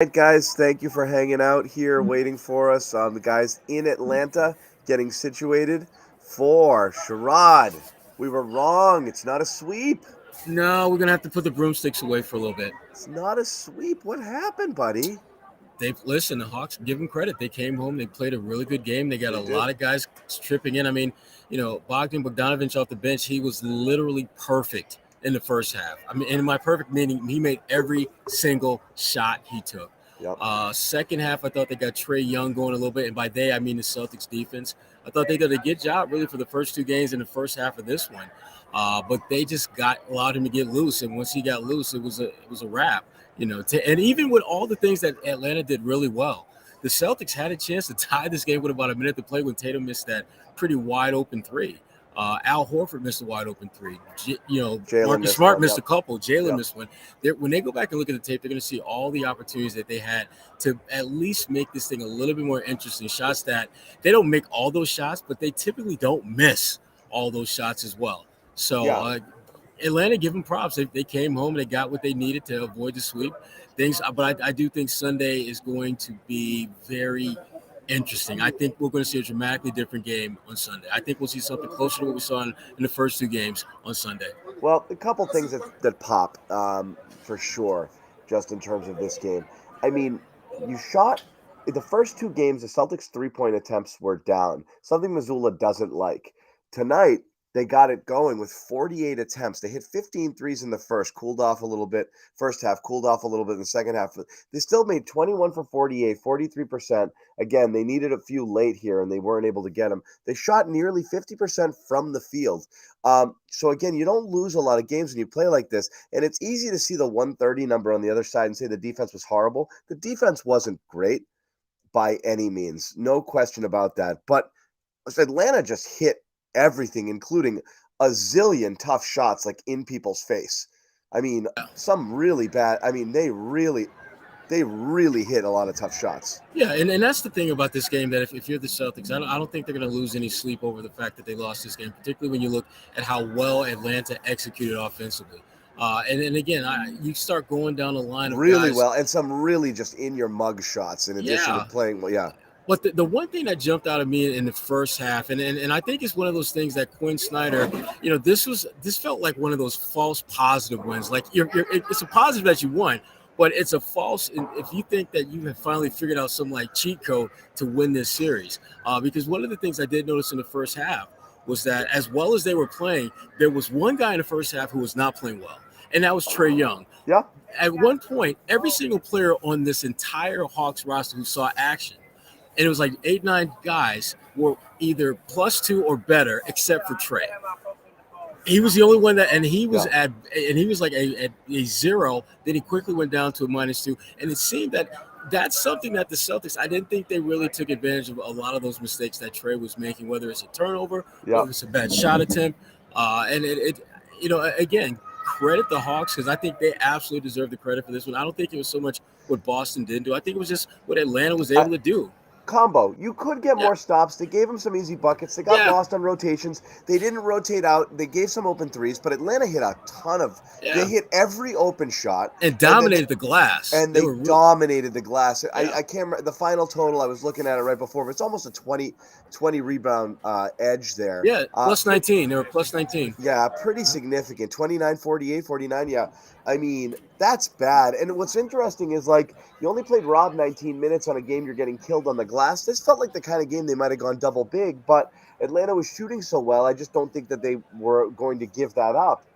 Right, guys, thank you for hanging out here, waiting for us. The guys in Atlanta getting situated for Sherrod. We were wrong. It's not a sweep. No, we're gonna have to put the broomsticks away for a little bit. It's not a sweep. What happened, buddy? They've listen. The Hawks, give them credit. They came home. They played a really good game. They got They a did. lot of guys tripping in. I mean, Bogdan Bogdanovich off the bench. He was literally perfect in the first half. I mean, in my perfect meaning, he made every single shot he took. Yep. Second half, I thought they got Trae Young going a little bit, and by they I mean the Celtics defense. I thought they did a good job really for the first two games in the first half of this one, but they just allowed him to get loose, and once he got loose, it was a wrap. And even with all the things that Atlanta did really well, the Celtics had a chance to tie this game with about a minute to play when Tatum missed that pretty wide open three. Al Horford missed a wide open three. Jalen Marcus missed Smart one. missed Yep. a couple. Jalen Yep. missed one. When they go back and look at the tape, they're going to see all the opportunities that they had to at least make this thing a little bit more interesting. Shots that they don't make all those shots, but they typically don't miss all those shots as well. So Yeah. Atlanta, give them props. They came home. They got what they needed to avoid the sweep. But I do think Sunday is going to be very interesting. I think we're going to see a dramatically different game on Sunday. I think we'll see something closer to what we saw in the first two games on Sunday. Well, a couple things that pop for sure, just in terms of this game. I mean, you shot in the first two games. The Celtics' 3-point attempts were down, something Missoula doesn't like. Tonight, they got it going with 48 attempts. They hit 15 threes in the first, cooled off a little bit. First half, cooled off a little bit in the second half. They still made 21 for 48, 43%. Again, they needed a few late here, and they weren't able to get them. They shot nearly 50% from the field. So again, you don't lose a lot of games when you play like this, and it's easy to see the 130 number on the other side and say the defense was horrible. The defense wasn't great by any means, no question about that. But Atlanta just hit everything, including a zillion tough shots, like in people's face. I mean, some really bad. I mean, they really hit a lot of tough shots. Yeah, and that's the thing about this game that if you're the Celtics, I don't think they're going to lose any sleep over the fact that they lost this game, particularly when you look at how well Atlanta executed offensively. And again, you start going down the line of Really guys. well, and some really just in your mug shots in addition to Yeah, playing well. Yeah, but the one thing that jumped out of me in the first half, and I think it's one of those things that Quinn Snyder, this felt like one of those false positive wins. Like it's a positive that you won, but it's a false if you think that you have finally figured out some like cheat code to win this series. Because one of the things I did notice in the first half was that as well as they were playing, there was one guy in the first half who was not playing well, and that was Trae Young. yeah. At one point, every single player on this entire Hawks roster who saw action, and it was like 8, 9 guys were either +2 or better, except for Trae. He was the only one that, and Yeah. he was like a zero. Then he quickly went down to a -2, and it seemed that that's something that the Celtics. I didn't think they really took advantage of a lot of those mistakes that Trae was making, whether it's a turnover, Yeah. whether it's a bad shot attempt, and again, credit the Hawks because I think they absolutely deserve the credit for this one. I don't think it was so much what Boston didn't do. I think it was just what Atlanta was I, able to do. Combo. You could get Yeah, more stops. They gave them some easy buckets. They got yeah, lost on rotations. They didn't rotate out. They gave some open threes, but Atlanta hit a ton of. They yeah, hit every open shot, and and then dominated the glass. and They they were real. dominated the glass. Yeah. I can't remember the final total. I was looking at it right before, but it's almost a 20 rebound edge there. Yeah, plus 19. They were plus 19. Yeah, pretty significant. 29, 48, 49. Yeah. I mean, that's bad. And what's interesting is like you only played Rob 19 minutes on a game you're getting killed on the glass. This felt like the kind of game they might have gone double big, but Atlanta was shooting so well. I just don't think that they were going to give that up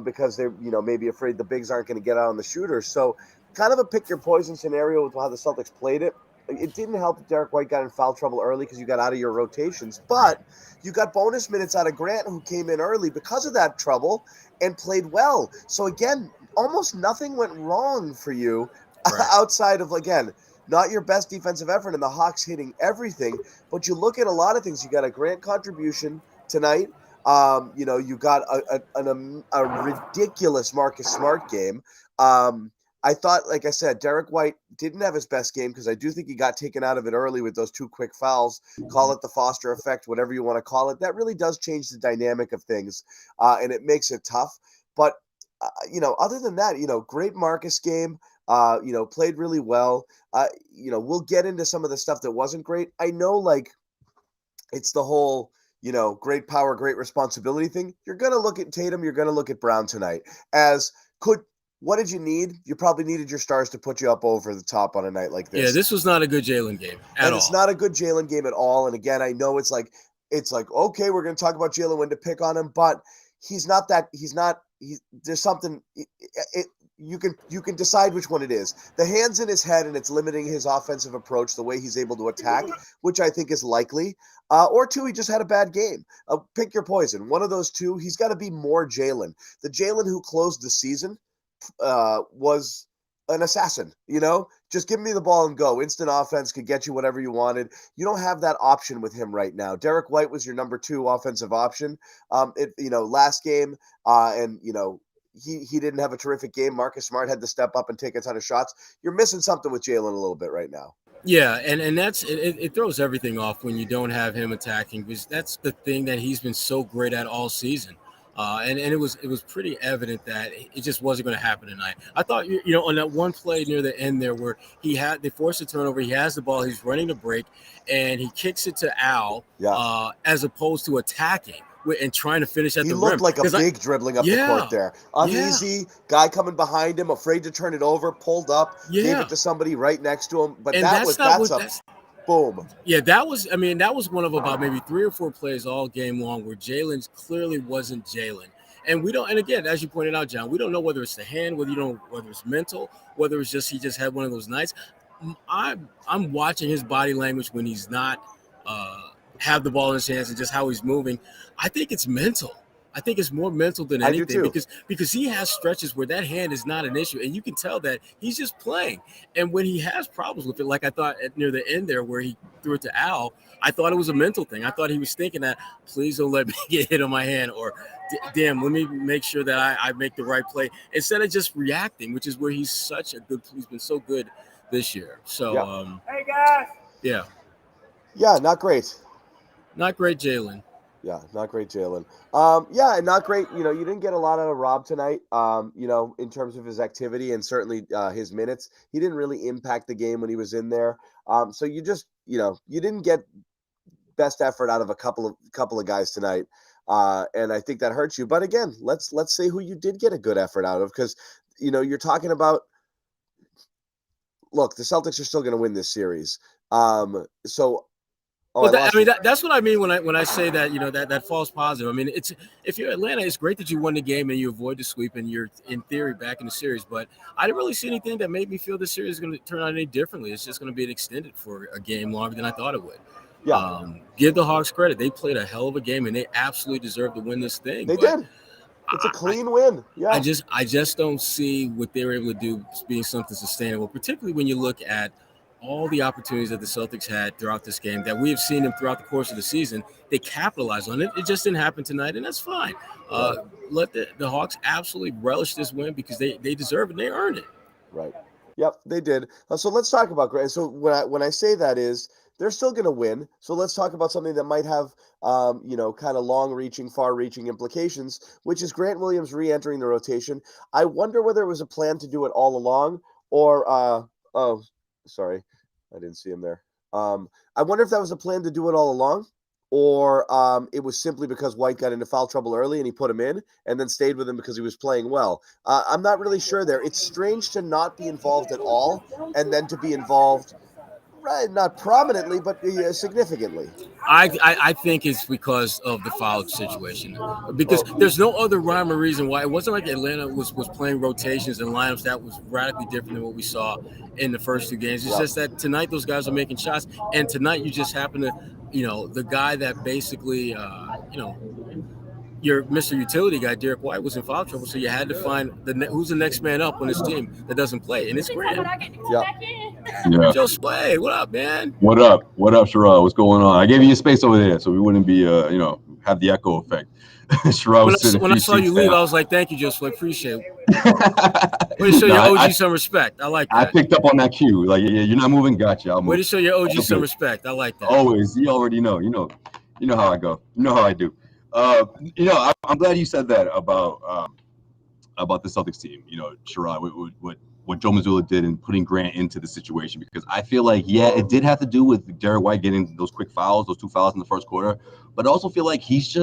because they're, maybe afraid the bigs aren't going to get out on the shooters. So kind of a pick your poison scenario with how the Celtics played it. It didn't help that Derek White got in foul trouble early because you got out of your rotations, Right. but you got bonus minutes out of Grant, who came in early because of that trouble and played well. So again, almost nothing went wrong for you Right. outside of, again, not your best defensive effort and the Hawks hitting everything. But you look at a lot of things. You got a Grant contribution tonight. You got a ridiculous Marcus Smart game. I thought, like I said, Derek White didn't have his best game because I do think he got taken out of it early with those two quick fouls. Call it the Foster effect, whatever you want to call it. That really does change the dynamic of things, and it makes it tough. But other than that, great Marcus game. Played really well. We'll get into some of the stuff that wasn't great. I know, like, it's the whole, great power, great responsibility thing. You're going to look at Tatum. You're going to look at Brown tonight what did you need? You probably needed your stars to put you up over the top on a night like this. Yeah, this was not a good Jalen game at all. It's not a good Jalen game at all. And again, I know it's like, okay, we're going to talk about Jalen when to pick on him, but there's something, you can decide which one it is. The hand's in his head and it's limiting his offensive approach, the way he's able to attack, which I think is likely. Or two, he just had a bad game. Pick your poison. One of those two, he's got to be more Jalen. The Jalen who closed the season was an assassin, just give me the ball and go. Instant offense could get you whatever you wanted. You don't have that option with him right now. Derek White was your number 2 offensive option. Last game, he didn't have a terrific game. Marcus Smart had to step up and take a ton of shots. You're missing something with Jalen a little bit right now. Yeah, and that's it throws everything off when you don't have him attacking, because that's the thing that he's been so great at all season. And it was pretty evident that it just wasn't going to happen tonight. I thought, on that one play near the end there where they forced a turnover, he has the ball, he's running the break, and he kicks it to Al, as opposed to attacking and trying to finish at the rim. He looked like a big dribbling up the court there. Uneasy, guy coming behind him, afraid to turn it over, pulled up, gave it to somebody right next to him. But boom. Yeah, that was one of about maybe 3 or 4 plays all game long where Jalen clearly wasn't Jalen. And we don't, and again, as you pointed out, John, we don't know whether it's the hand, whether it's mental, whether it's just he just had one of those nights. I'm watching his body language when he's not have the ball in his hands and just how he's moving. I think it's mental. I think it's more mental than anything, because he has stretches where that hand is not an issue, and you can tell that he's just playing. And when he has problems with it, like I thought near the end there where he threw it to Al, I thought it was a mental thing. I thought he was thinking that, please don't let me get hit on my hand, or damn, let me make sure that I make the right play, instead of just reacting, which is where he's been so good this year. So, hey guys. Yeah, not great. Not great, Jalen. Yeah, not great, Jalen. And not great. You didn't get a lot out of Rob tonight, in terms of his activity and certainly his minutes. He didn't really impact the game when he was in there. So you just, you didn't get best effort out of a couple of guys tonight. And I think that hurts you. But again, let's say who you did get a good effort out of, because, you're talking about, look, the Celtics are still going to win this series. That's what I mean when I say that, that false positive. I mean, if you're Atlanta, it's great that you won the game and you avoid the sweep and you're in theory back in the series. But I didn't really see anything that made me feel the series is going to turn out any differently. It's just going to be extended for a game longer than I thought it would. Yeah. Give the Hawks credit; they played a hell of a game and they absolutely deserve to win this thing. They did. It's a clean win. Yeah. I just don't see what they were able to do being something sustainable, particularly when you look at all the opportunities that the Celtics had throughout this game that we have seen them throughout the course of the season. They capitalized on it. It just didn't happen tonight, and that's fine. Let the Hawks absolutely relish this win because they deserve it and they earned it. Right. Yep, they did. So let's talk about Grant. So when I say that is they're still going to win. So let's talk about something that might have, kind of long-reaching, far-reaching implications, which is Grant Williams re-entering the rotation. I wonder whether it was a plan to do it all along or sorry, I didn't see him there. I wonder if that was a plan to do it all along, or it was simply because White got into foul trouble early and he put him in and then stayed with him because he was playing well. I'm not really sure there. It's strange to not be involved at all and then to be involved, right, not prominently, but significantly. I think it's because of the foul situation, because there's no other rhyme or reason why. It wasn't like Atlanta was playing rotations and lineups that was radically different than what we saw in the first 2 games. It's just that tonight those guys are making shots, and tonight you just happen to, the guy that basically, your Mr. Utility guy, Derek White, was in foul trouble, so you had to find who's the next man up on this team that doesn't play, and it's Grant. Yeah. Josue, what up, man? What up, Sherrod? What's going on? I gave you a space over there so we wouldn't be, have the echo effect. Sherrod when I saw you leave, I was like, thank you, Josue, appreciate it. Way to show your OG some respect. I like that. I picked up on that cue. Like, yeah, you're not moving, gotcha. Way to show your OG some respect. I like that. Always. You already know. You know how I go. You know how I do. I'm glad you said that about the Celtics team. Sherrod, what Joe Mazzulla did in putting Grant into the situation, because I feel like, yeah, it did have to do with Derek White getting those quick fouls, those 2 fouls in the first quarter, but I also feel like his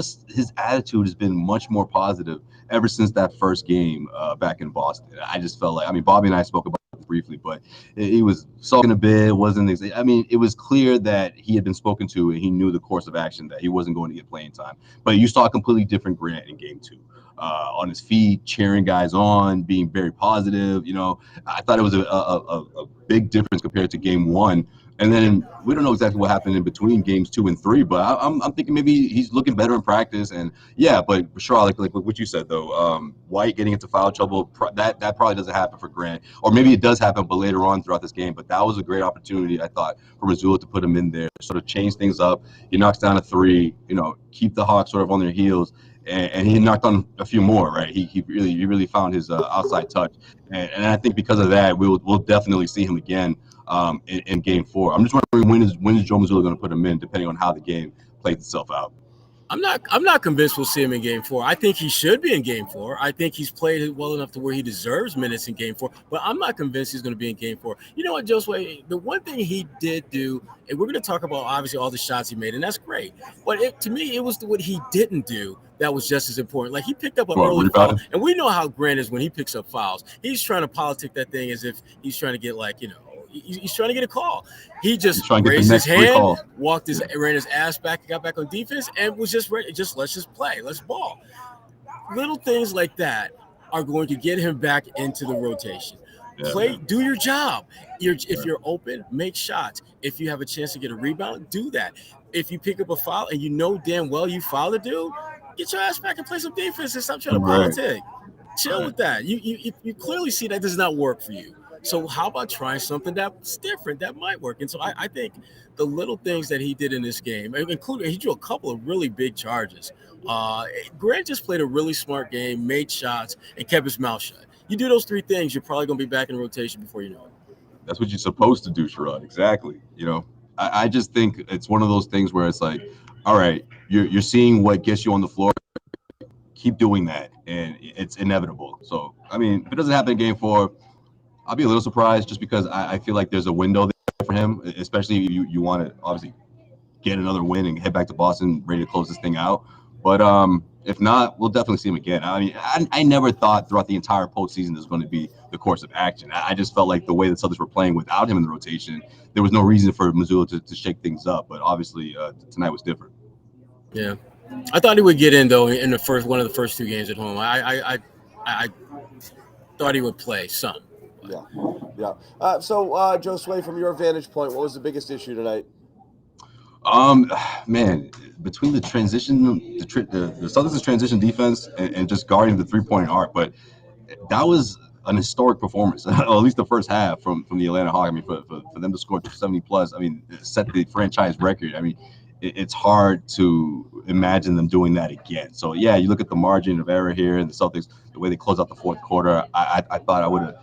attitude has been much more positive ever since that first game back in Boston. I just felt like, I mean, Bobby and I spoke about it briefly, but he was sulking a bit. It was clear that he had been spoken to and he knew the course of action, that he wasn't going to get playing time. But you saw a completely different Grant in game 2. On his feet, cheering guys on, being very positive. I thought it was a big difference compared to game 1. And then we don't know exactly what happened in between games 2 and 3, but I'm thinking maybe he's looking better in practice. And yeah, but Sherrod, like what you said though, White getting into foul trouble, that probably doesn't happen for Grant, or maybe it does happen, but later on throughout this game. But that was a great opportunity, I thought, for Mazzulla to put him in there, sort of change things up. He knocks down a 3, keep the Hawks sort of on their heels. And he knocked on a few more, right? He really found his outside touch, and I think because of that, we'll definitely see him again in game 4. I'm just wondering when is Joe Mazzulla going to put him in, depending on how the game plays itself out. I'm not convinced we'll see him in game 4. I think he should be in game 4. I think he's played it well enough to where he deserves minutes in game 4, but I'm not convinced he's going to be in game 4. You know what, Josue, the one thing he did do, and we're going to talk about obviously all the shots he made, and that's great, but to me, it was what he didn't do that was just as important. Like, he picked up an early foul, and we know how Grant is when he picks up fouls. He's trying to politic that thing as if he's trying to get, he's trying to get a call. He just raised his hand, ran his ass back, got back on defense, and was just ready. Let's just play. Let's ball. Little things like that are going to get him back into the rotation. Play, do your job. If you're open, make shots. If you have a chance to get a rebound, do that. If you pick up a foul and you know damn well you fouled a dude, get your ass back and play some defense and stop trying to politic. Chill with that. You clearly see that does not work for you. So how about trying something that's different that might work? And so I think the little things that he did in this game, including he drew a couple of really big charges. Grant just played a really smart game, made shots, and kept his mouth shut. You do those 3 things, you're probably going to be back in rotation before you know it. That's what you're supposed to do, Sherrod. Exactly. I just think it's one of those things where it's like, all right, you're seeing what gets you on the floor. Keep doing that, and it's inevitable. So, I mean, if it doesn't happen in game 4, I'll be a little surprised, just because I feel like there's a window there for him, especially if you want to obviously get another win and head back to Boston ready to close this thing out. But if not, we'll definitely see him again. I mean, I never thought throughout the entire postseason this was going to be the course of action. I just felt like the way the Celtics were playing without him in the rotation, there was no reason for Mazzulla to shake things up. But obviously tonight was different. Yeah, I thought he would get in though in one of the first 2 games at home. I thought he would play some. Yeah. So, Josue, from your vantage point, what was the biggest issue tonight? Man, between the transition, the Celtics' transition defense and just guarding the 3-point arc, but that was an historic performance, at least the first half from the Atlanta Hawks. I mean, for them to score 70 plus, I mean, set the franchise record. I mean, it's hard to imagine them doing that again. So yeah, you look at the margin of error here in the Celtics, the way they closed out the fourth quarter. I thought I would have.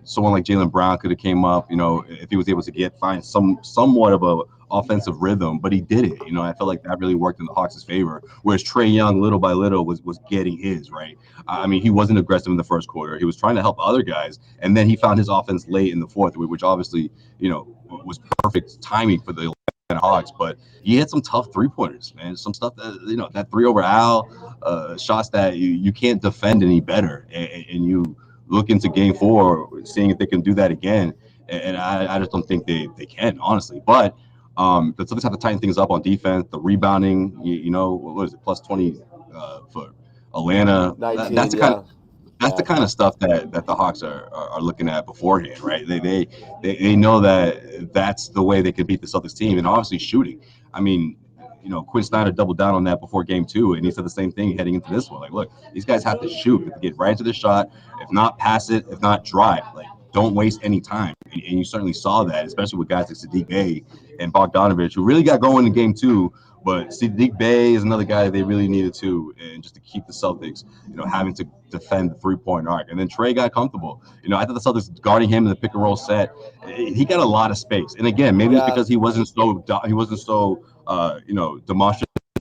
Someone like Jalen Brown could have came up, if he was able to find somewhat of a offensive rhythm, but he did it. I felt like that really worked in the Hawks' favor, whereas Trae Young, little by little, was getting his, right? I mean, he wasn't aggressive in the first quarter. He was trying to help other guys, and then he found his offense late in the fourth, which obviously, was perfect timing for the Hawks. But he had some tough 3-pointers, man. Some stuff that, that 3 over Al, shots that you can't defend any better, and you look into game 4, seeing if they can do that again. And I just don't think they can, honestly. But the Celtics have to tighten things up on defense. The rebounding, what is it, plus 20 for Atlanta. 19, that's the kind of stuff that the Hawks are looking at beforehand, right? They know that that's the way they could beat the Celtics team, and obviously shooting. I mean, Quinn Snyder doubled down on that before game 2, and he said the same thing heading into this one. Like, look, these guys have to shoot. They have to get right into the shot. If not, pass it. If not, drive. Like, don't waste any time. And you certainly saw that, especially with guys like Saddiq Bey and Bogdanovich, who really got going in game 2. But Saddiq Bey is another guy that they really needed to, and just to keep the Celtics, having to defend the 3-point arc. And then Trae got comfortable. I thought the Celtics guarding him in the pick and roll set, he got a lot of space. And again, maybe it's because he wasn't so demonstrative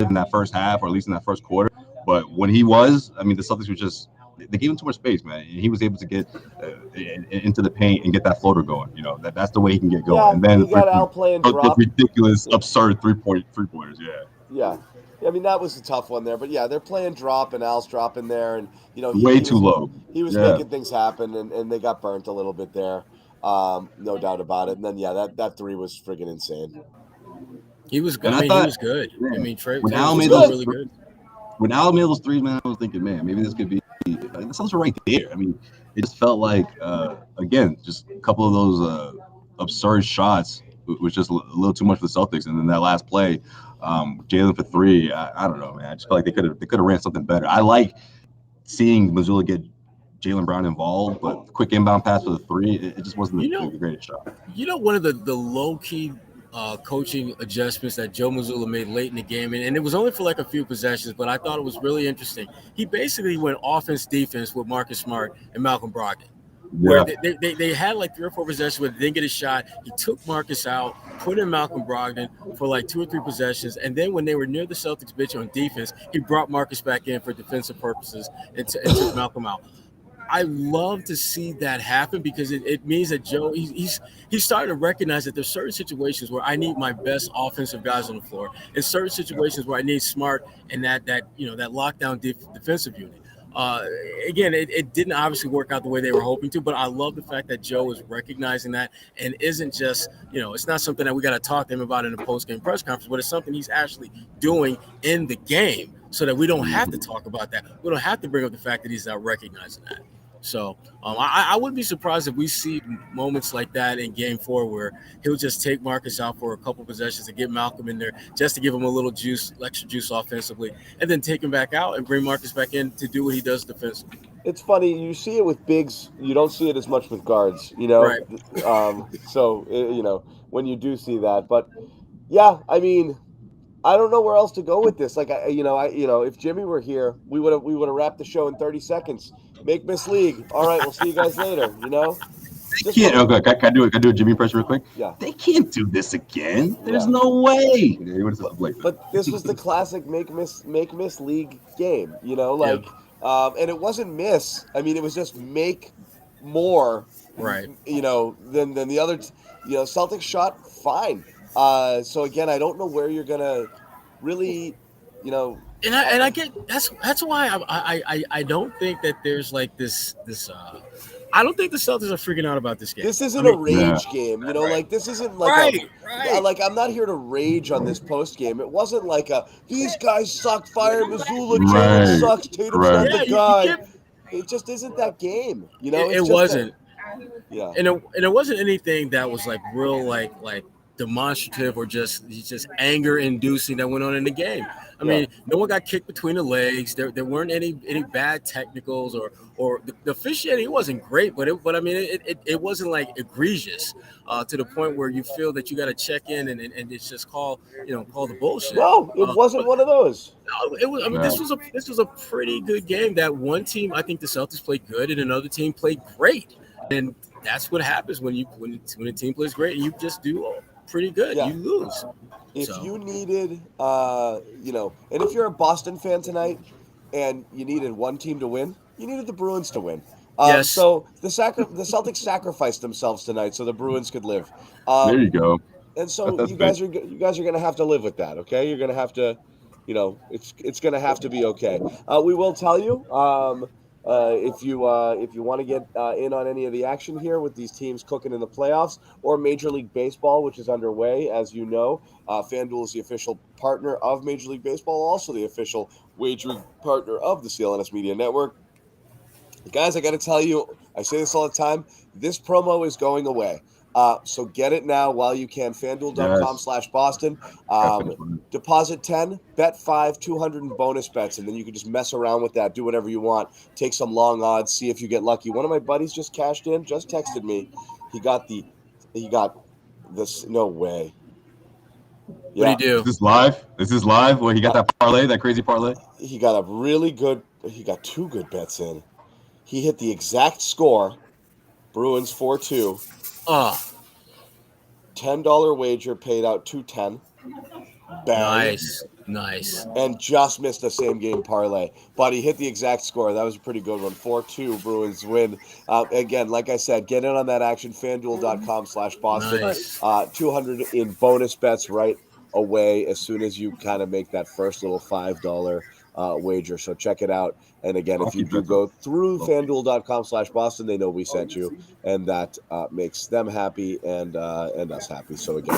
in that first half, or at least in that first quarter. But when he was, I mean, the Celtics were just they gave him too much space, man. And he was able to get into the paint and get that floater going. That's the way he can get going. Yeah, And then he got outplayed and those dropped. ridiculous, absurd three-pointers. Yeah. I mean, that was a tough one there, but yeah, they're playing drop and Al's dropping there, and Way too low. He was making things happen, and they got burnt a little bit there, no doubt about it. And then that three was friggin' insane. He was good. He was good. Man, I mean, Trey when was Al made really good. When Al made those threes, man, I was thinking, man, maybe this could be. The Celtics were right there. I mean, it just felt like, again, just a couple of those absurd shots was just a little too much for the Celtics. And then that last play, Jalen for three, I don't know, man. I just felt like they could have ran something better. I like seeing Missoula get Jalen Brown involved, but quick inbound pass for the three, it just wasn't the greatest shot. One of the low-key coaching adjustments that Joe Mazzulla made late in the game, and it was only for like a few possessions, but I thought it was really interesting. He basically went offense-defense with Marcus Smart and Malcolm Brogdon. Where they had like 3 or 4 possessions where they didn't get a shot. He took Marcus out, put in Malcolm Brogdon for like 2 or 3 possessions, and then when they were near the Celtics bench on defense, he brought Marcus back in for defensive purposes and took Malcolm out. I love to see that happen because it means that Joe he's starting to recognize that there's certain situations where I need my best offensive guys on the floor, and certain situations where I need Smart and that lockdown defensive unit. Again, it didn't obviously work out the way they were hoping to, but I love the fact that Joe is recognizing that and isn't just, it's not something that we got to talk to him about in a post-game press conference, but it's something he's actually doing in the game so that we don't have to talk about that. We don't have to bring up the fact that he's not recognizing that. So I wouldn't be surprised if we see moments like that in Game 4 where he'll just take Marcus out for a couple possessions to get Malcolm in there just to give him a little extra juice offensively, and then take him back out and bring Marcus back in to do what he does defensively. It's funny. You see it with bigs. You don't see it as much with guards, Right. So, when you do see that. But, yeah, I mean, I don't know where else to go with this. Like, if Jimmy were here, we would have wrapped the show in 30 seconds. Make Miss League. All right, we'll see you guys later. They can't. Okay, can I do a Jimmy impression real quick? Yeah. They can't do this again. There's no way. But this was the classic make Miss League game. And it wasn't miss. I mean, it was just make more. Right. Than the other. Celtics shot fine. So again, I don't know where you're gonna really, And I get that's why I don't think that there's like this I don't think the Celtics are freaking out about this game. This isn't a rage game, like this isn't like right. Like I'm not here to rage on this post game. It wasn't like these guys suck, fire Missoula, Jalen sucks, Tatum's not the guy. It just isn't that game, It wasn't. And it wasn't anything that was like real like demonstrative or just anger inducing that went on in the game. I mean, no one got kicked between the legs. There weren't any bad technicals or the officiating. It wasn't great, but it wasn't like egregious to the point where you feel that you got to check in and it's just call the bullshit. No, it wasn't one of those. No, it was. I mean, this was a pretty good game. That one team, I think the Celtics played good, and another team played great, and that's what happens when a team plays great and you just do pretty good. You lose. If you needed, and if you're a Boston fan tonight and you needed one team to win, you needed the Bruins to win. Yes. So the Celtics sacrificed themselves tonight so the Bruins could live. There you go. And so you guys are going to have to live with that, okay? You're going to have to, it's going to have to be okay. We will tell you if you want to get in on any of the action here with these teams cooking in the playoffs or Major League Baseball, which is underway, as you know. FanDuel is the official partner of Major League Baseball, also the official wagering partner of the CLNS Media Network. Guys, I got to tell you, I say this all the time, this promo is going away. So get it now while you can. FanDuel.com/Boston. Deposit 10, bet 5, 200 in bonus bets, and then you can just mess around with that. Do whatever you want. Take some long odds. See if you get lucky. One of my buddies just cashed in. Just texted me. He got this. No way. Yeah. What do you do? Is this live? Where he got that parlay, that crazy parlay? He got he got 2 good bets in. He hit the exact score. Bruins 4-2. $10 wager paid out $210. Bang. Nice. And just missed the same game parlay. But he hit the exact score. That was a pretty good one. 4-2 Bruins win. Again, like I said, get in on that action. FanDuel.com/Boston. Nice. 200 in bonus bets right away as soon as you kind of make that first little $5 wager. So check it out. And again, if you do go through FanDuel.com/Boston, they know we sent you, and that makes them happy and us happy. So again,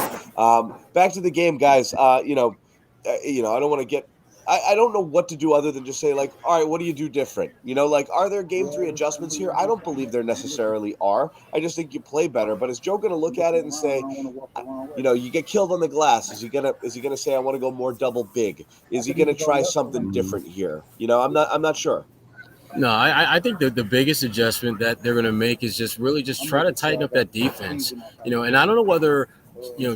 back to the game, guys. I don't want to get. I don't know what to do other than just say, like, all right, what do you do different? Like, are there game 3 adjustments here? I don't believe there necessarily are. I just think you play better. But is Joe going to look at it and say, you get killed on the glass? Is he gonna say, I want to go more double big? Is he going to try something different here? I'm not sure. No, I think the biggest adjustment that they're going to make is just really just try to tighten up that defense. And I don't know whether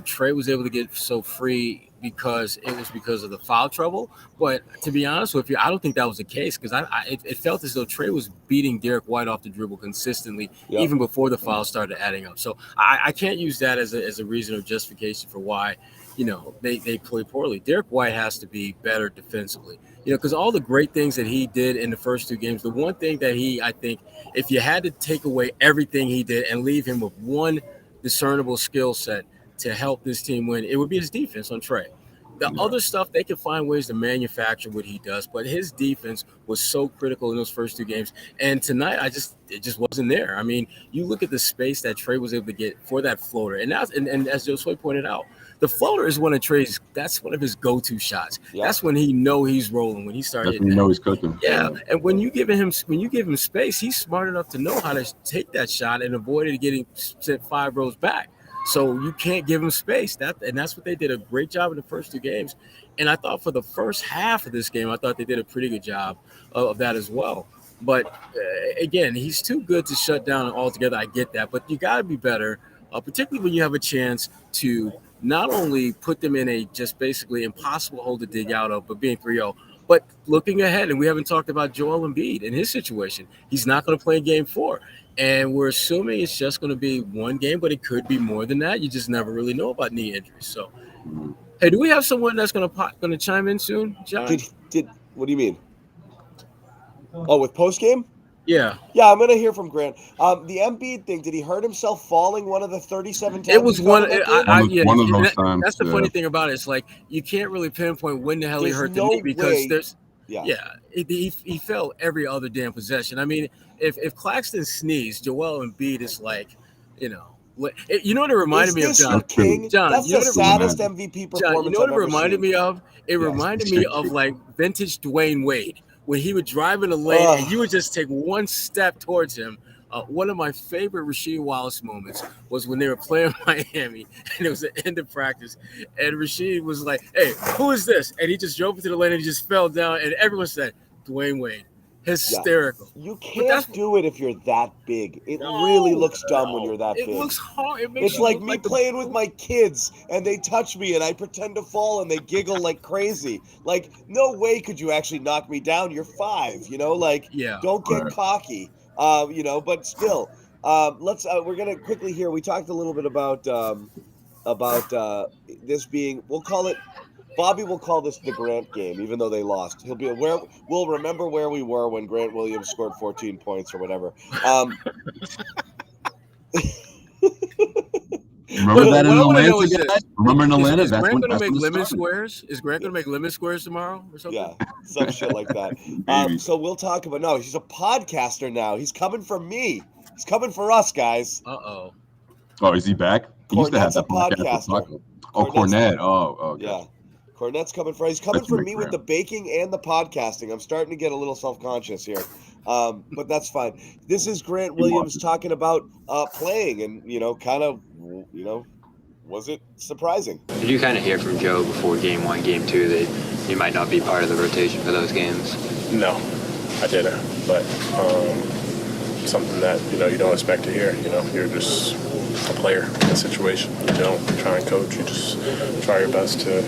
Trey was able to get so free because of the foul trouble. But to be honest with you, I don't think that was the case because it felt as though Trey was beating Derek White off the dribble consistently, even before the fouls started adding up. So I can't use that as a reason or justification for why they play poorly. Derek White has to be better defensively, because all the great things that he did in the first 2 games, the one thing that I think if you had to take away everything he did and leave him with one discernible skill set to help this team win, it would be his defense on Trey. The other stuff, they can find ways to manufacture what he does, but his defense was so critical in those first 2 games. And tonight, it just wasn't there. I mean, you look at the space that Trey was able to get for that floater, and as Josue pointed out, the floater is one of his go-to shots. Yeah. That's when he's rolling, when he started. That's when he's cooking. Yeah, and when you give him space, he's smart enough to know how to take that shot and avoid it getting sent 5 rows back. So you can't give him space. That's what they did a great job in the first 2 games. And I thought for the first half of this game, I thought they did a pretty good job of that as well. But again, he's too good to shut down altogether. I get that, but you got to be better, particularly when you have a chance to not only put them in a just basically impossible hole to dig out of, but being 3-0. But looking ahead, and we haven't talked about Joel Embiid in his situation. He's not going to play in Game 4. And we're assuming it's just going to be 1 game, but it could be more than that. You just never really know about knee injuries. So, hey, do we have someone that's going to chime in soon, John? What do you mean? Oh, with postgame? Yeah. Yeah, I'm going to hear from Grant. The Embiid thing, did he hurt himself falling one of the 37 times? It was one of those times. That's the funny thing about it. It's like you can't really pinpoint when the hell he hurt the knee because he fell every other damn possession. I mean, if Claxton sneezed, Joel Embiid is like, you know what it reminded me of, John? John, that's the saddest MVP performance. John, you know what it reminded me of? It reminded me of like vintage Dwayne Wade when he would drive in the lane and you would just take one step towards him. One of my favorite Rasheed Wallace moments was when they were playing Miami and it was the end of practice and Rasheed was like, "Hey, who is this?" And he just drove into the lane and he just fell down and everyone said, "Dwayne Wade." Hysterical. Yeah. You can't do it if you're that big. It really looks dumb when you're that big. It looks hard. It's like me playing with my kids and they touch me and I pretend to fall and they giggle like crazy. Like, no way could you actually knock me down. You're 5, don't get cocky. But still, we're going to quickly here. We talked a little bit about this being, Bobby will call this the Grant game, even though they lost. We'll remember where we were when Grant Williams scored 14 points or whatever. Remember that in Atlanta, guys? Remember in Atlanta? Is Grant going to make lemon squares? Is Grant going to make lemon squares tomorrow or something? Yeah, some shit like that. So we'll talk about, no, he's a podcaster now. He's coming for me. He's coming for us, guys. Uh-oh. Oh, is he back? He used to have that podcaster. Cornette. Oh, okay. Yeah. Cornette's coming for. He's coming for me with the baking and the podcasting. I'm starting to get a little self-conscious here, but that's fine. This is Grant Williams talking about playing, and was it surprising? Did you kind of hear from Joe before Game 1, Game 2 that he might not be part of the rotation for those games? No, I didn't. But something that you don't expect to hear. You're just a player in a situation. You don't try and coach. You just try your best to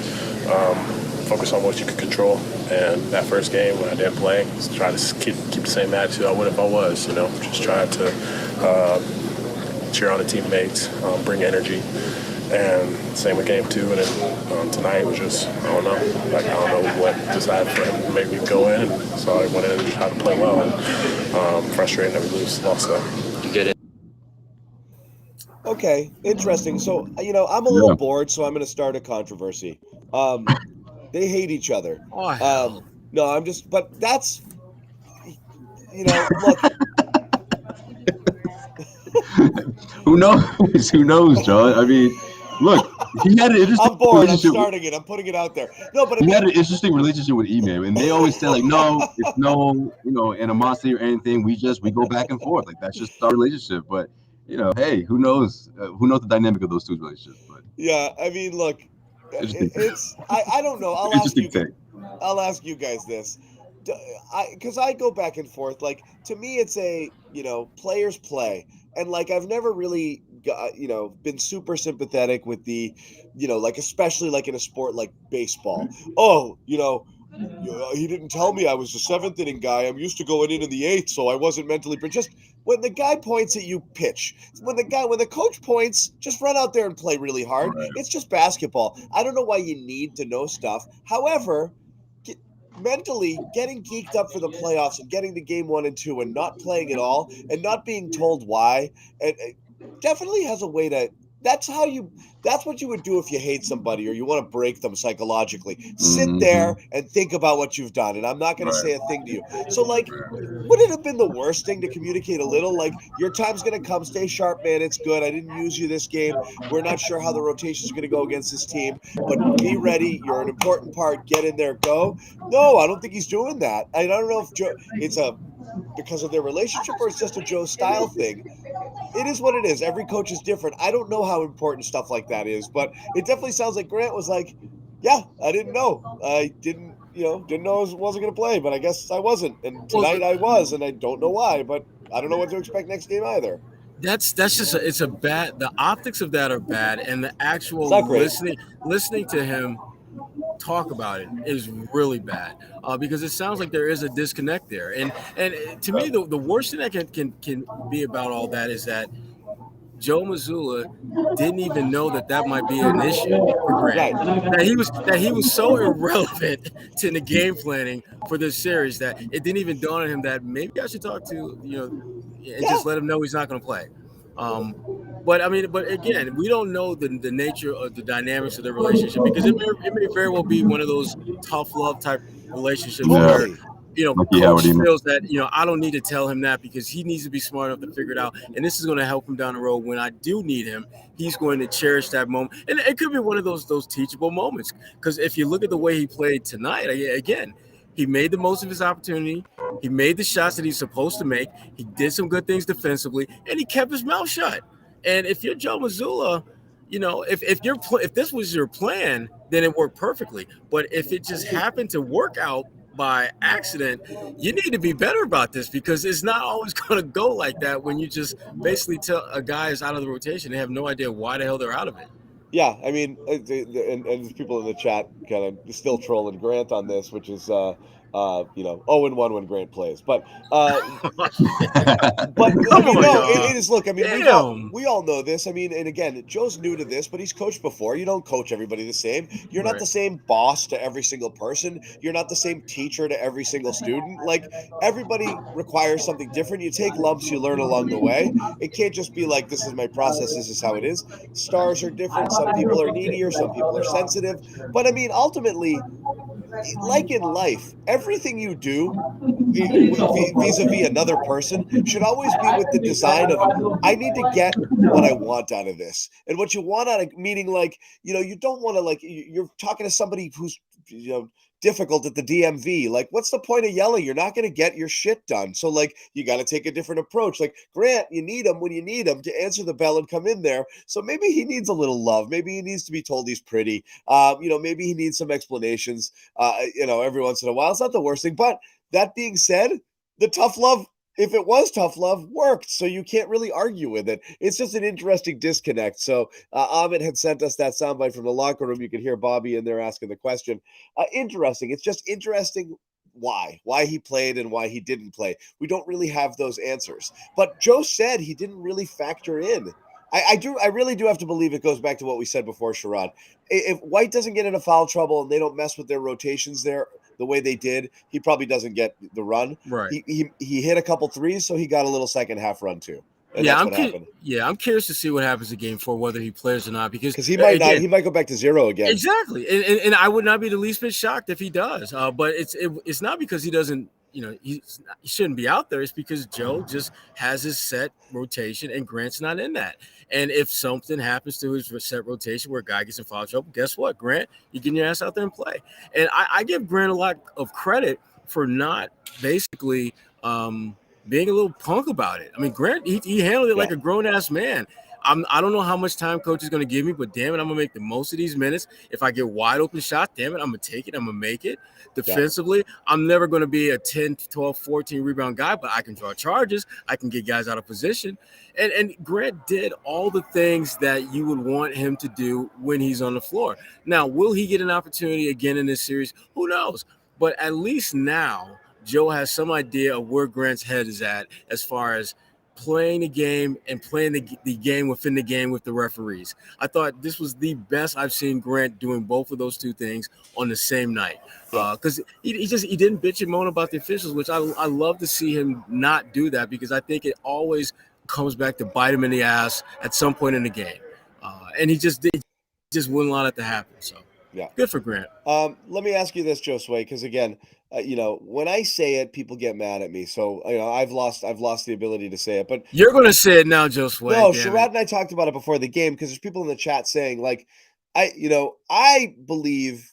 focus on what you can control. And that first game when I didn't play, just try to keep the same attitude I would if I was. Just try to cheer on the teammates, bring energy, And same with game 2, and then tonight was just, I don't know. Like, I don't know what decided for him to make me go in. So I went in and tried to play well. And frustrating that we lost that. You get it. Okay, interesting. So, I'm a little bored, so I'm going to start a controversy. They hate each other. Oh, hell. No, I'm just, but that's, look. Who knows? Who knows, John? I mean, look, he had an interesting I'm bored. I'm relationship. starting it. I'm putting it out there. No, but He had an interesting relationship with Ime, and they always say like, no, it's no, animosity or anything. We go back and forth. Like that's just our relationship. But hey, who knows? Who knows the dynamic of those two relationships? But yeah, I mean, look, it's I don't know. I'll ask you guys this. Because I go back and forth. Like, to me, it's a, players play. And, like, I've never really, been super sympathetic with the, like, especially, like, in a sport like baseball. Oh, he didn't tell me I was the 7th inning guy. I'm used to going in the 8th, so I wasn't mentally prepared. Just when the guy points at you, pitch. When the coach points, just run out there and play really hard. Right. It's just basketball. I don't know why you need to know stuff. However, mentally getting geeked up for the playoffs and getting to game 1 and 2 and not playing at all and not being told why, it definitely has a way to. That's what you would do if you hate somebody or you want to break them psychologically. Sit there and think about what you've done. And I'm not going to say a thing to you. So, like, would it have been the worst thing to communicate a little? Like, your time's going to come. Stay sharp, man. It's good. I didn't use you this game. We're not sure how the rotations are going to go against this team. But be ready. You're an important part. Get in there. Go. No, I don't think he's doing that. I don't know if it's because of their relationship or it's just a Joe style thing. It is what it is. Every coach is different. I don't know how important stuff like that is, but it definitely sounds like Grant was like, yeah, I didn't know. I didn't know I wasn't going to play, but I guess I wasn't. And tonight I was, and I don't know why, but I don't know what to expect next game either. That's just it's a bad. The optics of that are bad, and the actual listening to him talk about it is really bad because it sounds like there is a disconnect there. And to me, the worst thing that can be about all that is that Joe Mazzulla didn't even know that might be an issue for Grant. That he was so irrelevant to the game planning for this series that it didn't even dawn on him that maybe I should talk to and just let him know he's not going to play. But again, we don't know the nature of the dynamics of their relationship because it may very well be one of those tough love type relationships where coach feels that I don't need to tell him that because he needs to be smart enough to figure it out, and this is going to help him down the road when I do need him. He's going to cherish that moment, and it could be one of those teachable moments because if you look at the way he played tonight, again. He made the most of his opportunity. He made the shots that he's supposed to make. He did some good things defensively, and he kept his mouth shut. And if you're Joe Mazzulla, if this was your plan, then it worked perfectly. But if it just happened to work out by accident, you need to be better about this because it's not always going to go like that when you just basically tell a guy is out of the rotation. They have no idea why the hell they're out of it. Yeah, I mean, and there's people in the chat kind of still trolling Grant on this, which is 0-1 when Grant plays. But it is. Look, I mean, we all know this. I mean, and again, Joe's new to this, but he's coached before. You don't coach everybody the same. You're not the same boss to every single person. You're not the same teacher to every single student. Like, everybody requires something different. You take lumps, you learn along the way. It can't just be like, this is my process, this is how it is. Stars are different. Some people are needier, some people are sensitive. But I mean, ultimately, like in life, everything you do vis-a-vis another person should always be with the design of, I need to get what I want out of this. And what you want out of, meaning like, you don't want to, like, you're talking to somebody who's, difficult at the DMV. Like, what's the point of yelling? You're not going to get your shit done. So, like, you got to take a different approach. Like, Grant, you need him when you need him to answer the bell and come in there. So maybe he needs a little love. Maybe he needs to be told he's pretty. Maybe he needs some explanations, every once in a while. It's not the worst thing. But that being said, the tough love, if it was tough love, worked. So you can't really argue with it. It's just an interesting disconnect. So Ahmed had sent us that soundbite from the locker room. You could hear Bobby in there asking the question. Interesting. It's just interesting why he played and why he didn't play. We don't really have those answers. But Joe said he didn't really factor in I really do have to believe it goes back to what we said before, Sherrod. If White doesn't get into foul trouble and they don't mess with their rotations there the way they did, he probably doesn't get the run. Right. He hit a couple threes, so he got a little second half run too. And Yeah, that's what happened. I'm curious to see what happens in Game 4, whether he plays or not, because he might not. He might go back to 0 again. Exactly, and I would not be the least bit shocked if he does. But it's not because he doesn't. He shouldn't be out there. It's because Joe just has his set rotation, and Grant's not in that. And if something happens to his set rotation where a guy gets in foul trouble, guess what, Grant? You get your ass out there and play. And I give Grant a lot of credit for not basically being a little punk about it. I mean, Grant, he handled it like a grown-ass man. I don't know how much time coach is going to give me, but damn it, I'm going to make the most of these minutes. If I get wide open shot, damn it, I'm going to take it. I'm going to make it. Defensively, I'm never going to be a 10, 12, 14 rebound guy, but I can draw charges. I can get guys out of position. And Grant did all the things that you would want him to do when he's on the floor. Now, will he get an opportunity again in this series? Who knows? But at least now, Joe has some idea of where Grant's head is at as far as playing the game and playing the game within the game with the referees. I thought this was the best I've seen Grant doing both of those two things on the same night. Because he didn't bitch and moan about the officials, which I love to see him not do that, because I think it always comes back to bite him in the ass at some point in the game. And he just wouldn't allow it to happen. So good for Grant. Let me ask you this, Josue, because again, when I say it, people get mad at me. So I've lost the ability to say it. But you're going to say it now, Josue. No, Sherrod and I talked about it before the game, because there's people in the chat saying, like, I believe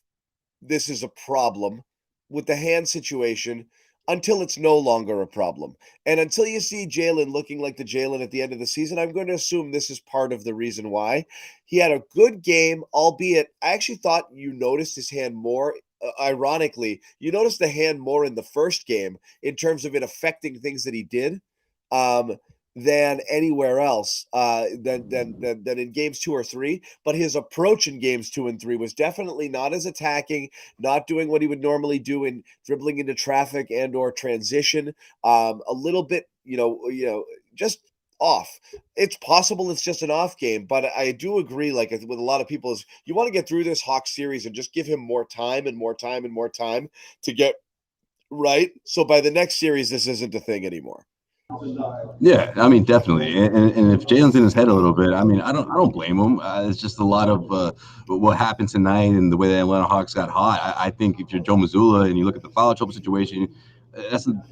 this is a problem with the hand situation until it's no longer a problem. And until you see Jalen looking like the Jalen at the end of the season, I'm going to assume this is part of the reason why. He had a good game, albeit I actually thought you noticed his hand more. Ironically, you noticed the hand more in the first game in terms of it affecting things that he did than anywhere else, than in games 2 or 3. But his approach in games 2 and 3 was definitely not as attacking, not doing what he would normally do in dribbling into traffic and or transition. A little bit, just off. It's possible it's just an off game, but I do agree, like with a lot of people, is you want to get through this Hawks series and just give him more time and more time and more time to get right. So by the next series, this isn't a thing anymore. Yeah, I mean, definitely. And if Jalen's in his head a little bit, I mean, I don't blame him. It's just a lot of what happened tonight and the way the Atlanta Hawks got hot. I think if you're Joe Mazzulla and you look at the foul trouble situation,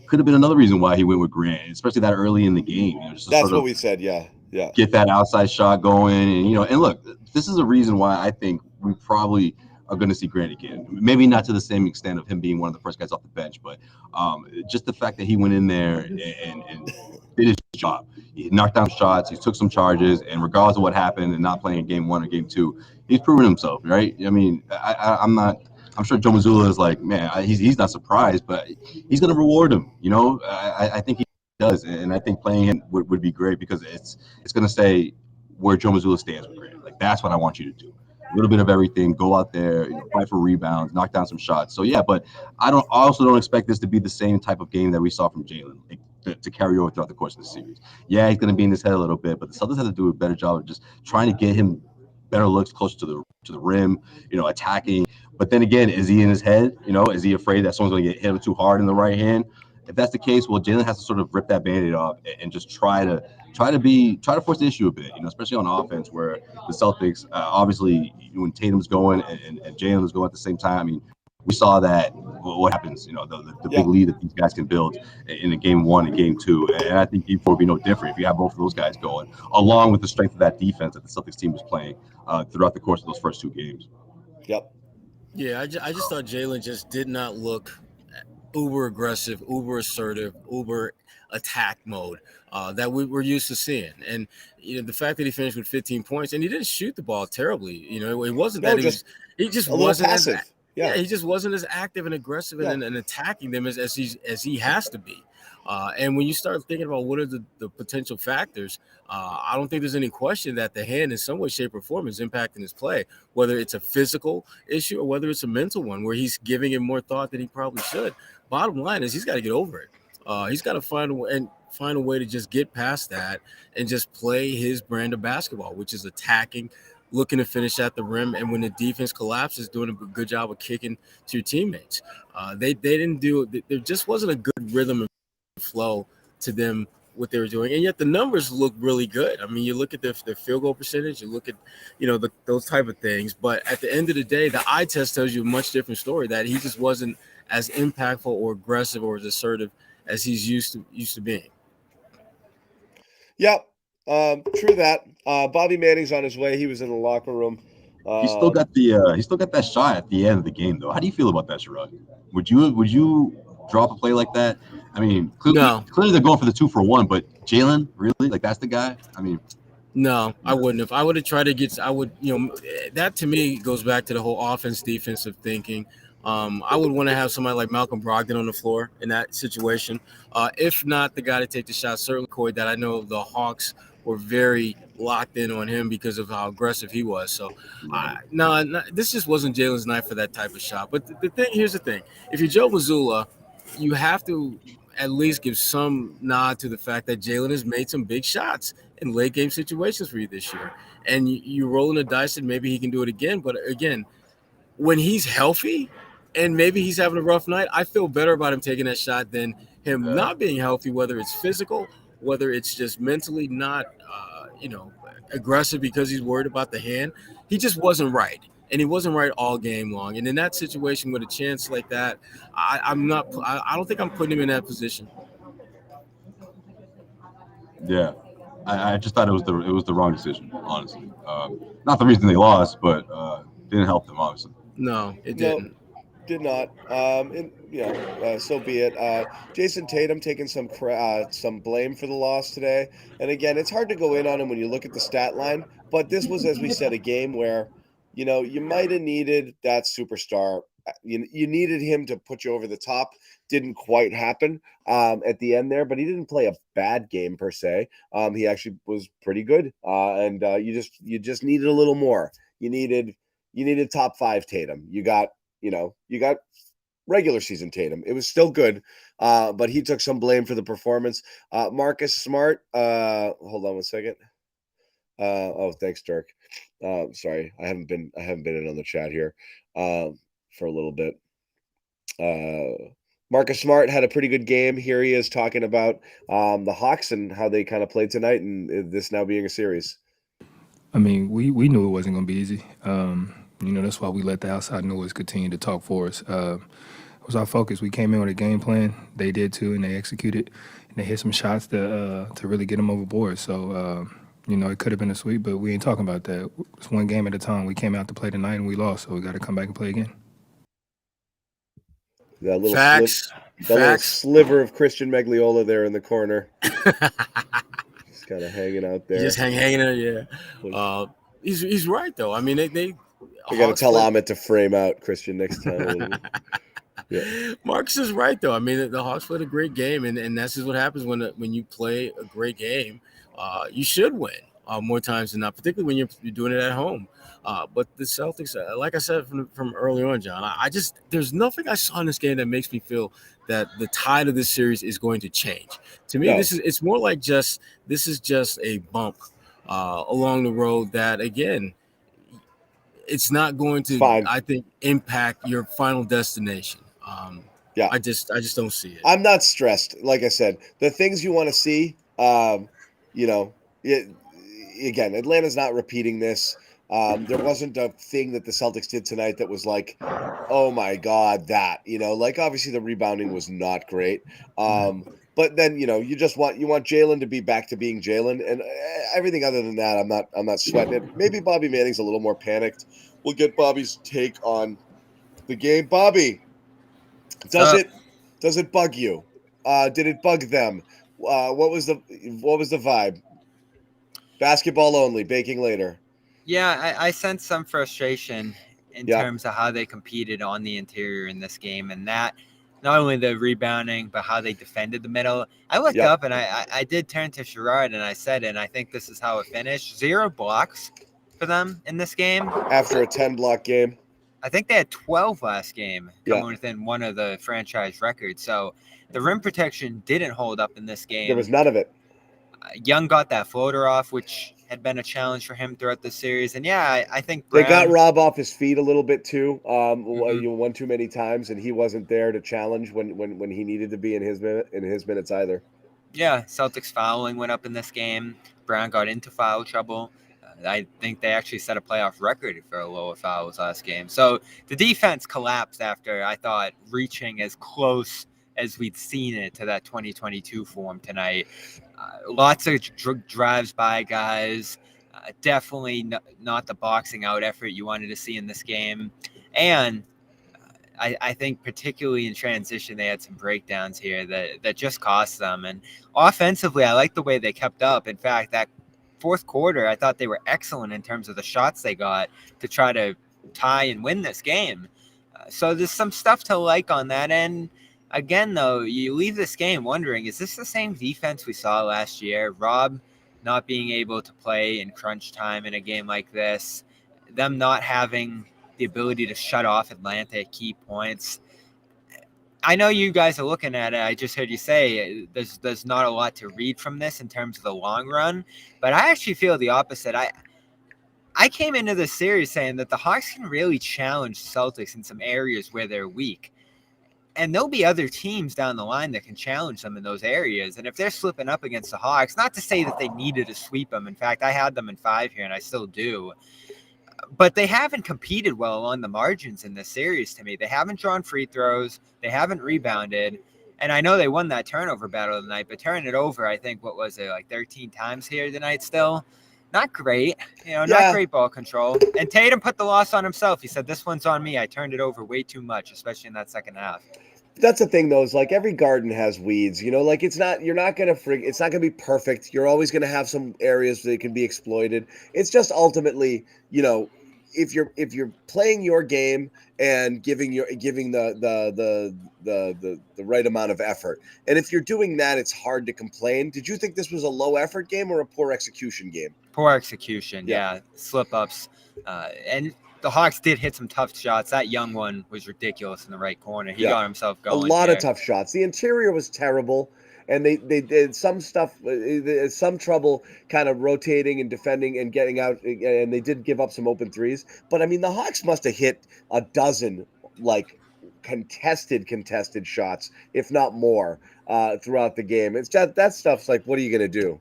could have been another reason why he went with Grant, especially that early in the game. That's what we said. Yeah. Get that outside shot going, and look, this is a reason why I think we probably are going to see Grant again. Maybe not to the same extent of him being one of the first guys off the bench, but just the fact that he went in there and did his job. He knocked down shots, he took some charges, and regardless of what happened and not playing in game 1 or game 2, he's proven himself, right? I mean, I'm sure Joe Mazzulla is like, man, he's not surprised, but he's going to reward him. I think he does, and I think playing him would be great, because it's going to say where Joe Mazzulla stands with Grant. Like, that's what I want you to do. A little bit of everything. Go out there, fight for rebounds, knock down some shots. So yeah, but I also don't expect this to be the same type of game that we saw from Jalen, to carry over throughout the course of the series. Yeah, he's going to be in his head a little bit, but the Celtics have to do a better job of just trying to get him better looks closer to the rim, attacking. But then again, is he in his head? Is he afraid that someone's going to hit him too hard in the right hand? If that's the case, well, Jalen has to sort of rip that Band-Aid off and just try to force the issue a bit, especially on offense, where the Celtics, obviously, when Tatum's going and Jalen is going at the same time, I mean, we saw that what happens, the big lead that these guys can build in a game 1 and game 2. And I think game 4 would be no different if you have both of those guys going, along with the strength of that defense that the Celtics team was playing throughout the course of those first 2 games. Yep. Yeah, I just thought Jalen just did not look uber aggressive, uber assertive, uber attack mode that we were used to seeing. And the fact that he finished with 15 points and he didn't shoot the ball terribly, it wasn't that he just wasn't passive. He just wasn't as active and aggressive and attacking them as he has to be. And when you start thinking about what are the potential factors, I don't think there's any question that the hand in some way, shape, or form is impacting his play, whether it's a physical issue or whether it's a mental one where he's giving it more thought than he probably should. Bottom line is he's got to get over it. He's got to find a way. And find a way to just get past that and just play his brand of basketball, which is attacking, looking to finish at the rim, and when the defense collapses, doing a good job of kicking to your teammates. They didn't do – there just wasn't a good rhythm and flow to them what they were doing, and yet the numbers look really good. I mean, you look at the field goal percentage, you look at those type of things, but at the end of the day, the eye test tells you a much different story, that he just wasn't as impactful or aggressive or as assertive as he's used to being. Yep, true that. Bobby Manning's on his way. He was in the locker room. He still got that shot at the end of the game, though. How do you feel about that, Sherrod? Would you drop a play like that? I mean, clearly they're going for the 2-for-1, but Jalen, really? Like, that's the guy? I mean, no, I wouldn't have. I would have tried to get. I would, that to me goes back to the whole offense defensive thinking. I would want to have somebody like Malcolm Brogdon on the floor in that situation. If not the guy to take the shot, certainly Coy, that I know the Hawks were very locked in on him because of how aggressive he was. So, no, this just wasn't Jalen's night for that type of shot. But here's the thing. If you're Joe Mazzulla, you have to at least give some nod to the fact that Jalen has made some big shots in late game situations for you this year. And you're rolling the dice and maybe he can do it again. But again, when he's healthy and maybe he's having a rough night, I feel better about him taking that shot than him not being healthy, whether it's physical, whether it's just mentally not, aggressive because he's worried about the hand. He just wasn't right. And he wasn't right all game long. And in that situation with a chance like that, I don't think I'm putting him in that position. Yeah. I just thought it was the wrong decision, honestly. Not the reason they lost, but didn't help them, obviously. No, it didn't. Did not. So be it. Jason Tatum taking some blame for the loss today. And again, it's hard to go in on him when you look at the stat line. But this was, as we said, a game where, you might have needed that superstar. You needed him to put you over the top. Didn't quite happen at the end there, but he didn't play a bad game per se. He actually was pretty good. And you just needed a little more. You needed top 5 Tatum. You got regular season Tatum. It was still good, but he took some blame for the performance. Marcus Smart. Hold on one second. Thanks, Dirk. Sorry, I haven't been in on the chat here for a little bit. Marcus Smart had a pretty good game. Here he is talking about the Hawks and how they kind of played tonight, and this now being a series. I mean, we knew it wasn't going to be easy. That's why we let the outside noise continue to talk for us. It was our focus. We came in with a game plan. They did too, and they executed. And they hit some shots to really get them overboard. So, it could have been a sweep, but we ain't talking about that. It's one game at a time. We came out to play tonight, and we lost, so we got to come back and play again. That little sliver of Christian Magliola there in the corner. Just kind of hanging out there. Just hanging there, yeah. He's right, though. I mean, they got to tell Ahmed to frame out Christian next time. Yeah. Marcus is right, though. I mean, the Hawks played a great game, and that's just what happens when you play a great game. You should win more times than not, particularly when you're doing it at home. But the Celtics, like I said from early on, John, there's nothing I saw in this game that makes me feel that the tide of this series is going to change. To me, it's more like this is just a bump along the road that, again, it's not going to, I think, impact your final destination. I just don't see it. I'm not stressed. Like I said, the things you want to see, again, Atlanta's not repeating this. There wasn't a thing that the Celtics did tonight that was like, oh my God, that, obviously the rebounding was not great. But then, you want Jalen to be back to being Jalen, and everything other than that, I'm not sweating it. Maybe Bobby Manning's a little more panicked. We'll get Bobby's take on the game. Bobby, does it bug you? Did it bug them? What was the vibe? Basketball only, baking later. Yeah, I sense some frustration in terms of how they competed on the interior in this game, and that not only the rebounding, but how they defended the middle. I looked up and I did turn to Sherrod and I said, and I think this is how it finished, 0 blocks for them in this game. After a 10-block game. I think they had 12 last game, coming Yeah. within one of the franchise records. So the rim protection didn't hold up in this game. There was none of it. Young got that floater off, which had been a challenge for him throughout the series. And yeah, I think They Brown, got Rob off his feet a little bit too. Mhm. One too many times, and he wasn't there to challenge when he needed to be in his minutes either. Yeah, Celtics fouling went up in this game. Brown got into foul trouble. I think they actually set a playoff record for lower fouls last game. So the defense collapsed after, I thought, reaching as close as we'd seen it to that 2022 form tonight. Lots of drives by guys. Definitely not the boxing out effort you wanted to see in this game. And I think particularly in transition, they had some breakdowns here that just cost them. And offensively, I like the way they kept up. In fact, that fourth quarter, I thought they were excellent in terms of the shots they got to try to tie and win this game. So there's some stuff to like on that end. Again, though, you leave this game wondering, is this the same defense we saw last year? Rob not being able to play in crunch time in a game like this, them not having the ability to shut off Atlanta at key points. I know you guys are looking at it. I just heard you say there's not a lot to read from this in terms of the long run, but I actually feel the opposite. I came into this series saying that the Hawks can really challenge Celtics in some areas where they're weak. And there'll be other teams down the line that can challenge them in those areas. And if they're slipping up against the Hawks, not to say that they needed to sweep them. In fact, I had them in 5 here, and I still do. But they haven't competed well along the margins in this series to me. They haven't drawn free throws. They haven't rebounded. And I know they won that turnover battle tonight, but turning it over, I think, what was it, like 13 times here tonight still? Not great. Not great ball control. And Tatum put the loss on himself. He said, this one's on me. I turned it over way too much, especially in that second half. That's the thing, though, is like every garden has weeds. Like it's not gonna be perfect. You're always gonna have some areas that can be exploited. It's just ultimately, if you're playing your game and giving the right amount of effort, and if you're doing that, it's hard to complain. Did you think this was a low effort game or a poor execution game? Poor execution, yeah. Slip ups, and the Hawks did hit some tough shots. That Young one was ridiculous in the right corner. He got himself going. A lot of tough shots. The interior was terrible, and they did some stuff, some trouble kind of rotating and defending and getting out, and they did give up some open threes. But I mean, the Hawks must have hit a dozen contested shots, if not more, throughout the game. It's just that stuff's like, what are you going to do?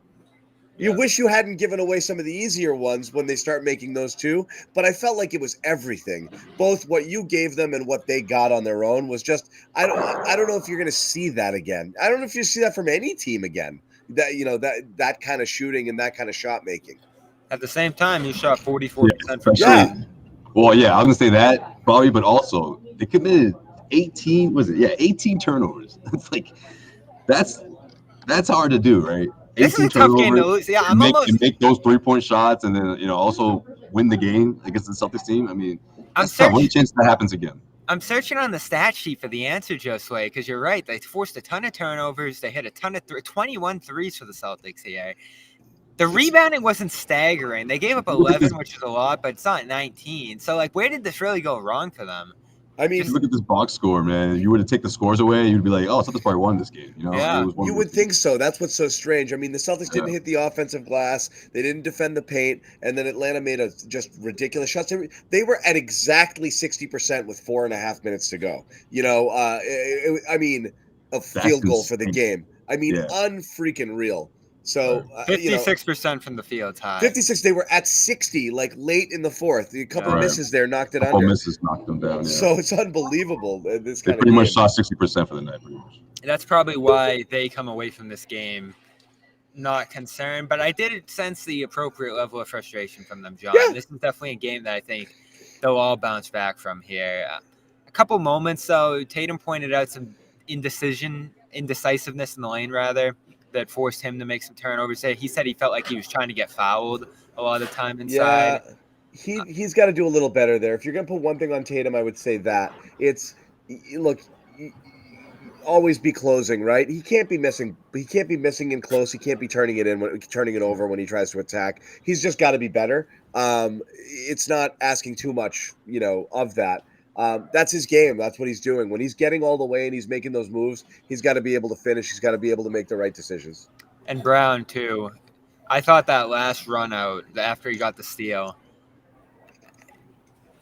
You wish you hadn't given away some of the easier ones when they start making those too, but I felt like it was everything. Both what you gave them and what they got on their own was just I don't know if you're going to see that again. I don't know if you see that from any team again. That kind of shooting and that kind of shot making. At the same time, you shot 44% from three. Well, yeah, I was going to say that probably, but also they committed 18 turnovers. It's like that's hard to do, right? This is a tough game to lose. Yeah, I'm almost make those 3-point shots and then also win the game against the Celtics team. I mean, what a chance that happens again. I'm searching on the stat sheet for the answer, Josue, because you're right. They forced a ton of turnovers. They hit a ton of 21 threes for the Celtics here. The rebounding wasn't staggering. They gave up 11, which is a lot, but it's not 19. So, where did this really go wrong for them? I mean, look at this box score, man. You were to take the scores away, you'd be like, "Oh, Celtics probably won this game." Yeah. You would think so. That's what's so strange. I mean, the Celtics didn't hit the offensive glass. They didn't defend the paint, and then Atlanta made just ridiculous shots. They were at exactly 60% with 4.5 minutes to go. A field goal for the game. I mean, unfreaking real. So 56% from the field's high. 56. They were at 60, late in the fourth. A couple of misses there knocked it under. A couple misses knocked them down. Yeah. So it's unbelievable. This they pretty much shot 60% for the night. Pretty much. That's probably why they come away from this game not concerned. But I did sense the appropriate level of frustration from them, John. Yeah. This is definitely a game that I think they'll all bounce back from here. A couple moments, though. Tatum pointed out some indecisiveness in the lane, rather, that forced him to make some turnovers. He said he felt like he was trying to get fouled a lot of the time inside. Yeah, he's got to do a little better there. If you're going to put one thing on Tatum, I would say that. always be closing, right? He can't be missing. He can't be missing in close. He can't be turning it over when he tries to attack. He's just got to be better. It's not asking too much, of that. That's his game. That's what he's doing. When he's getting all the way and he's making those moves, he's got to be able to finish. He's got to be able to make the right decisions. And Brown too. I thought that last run out after he got the steal.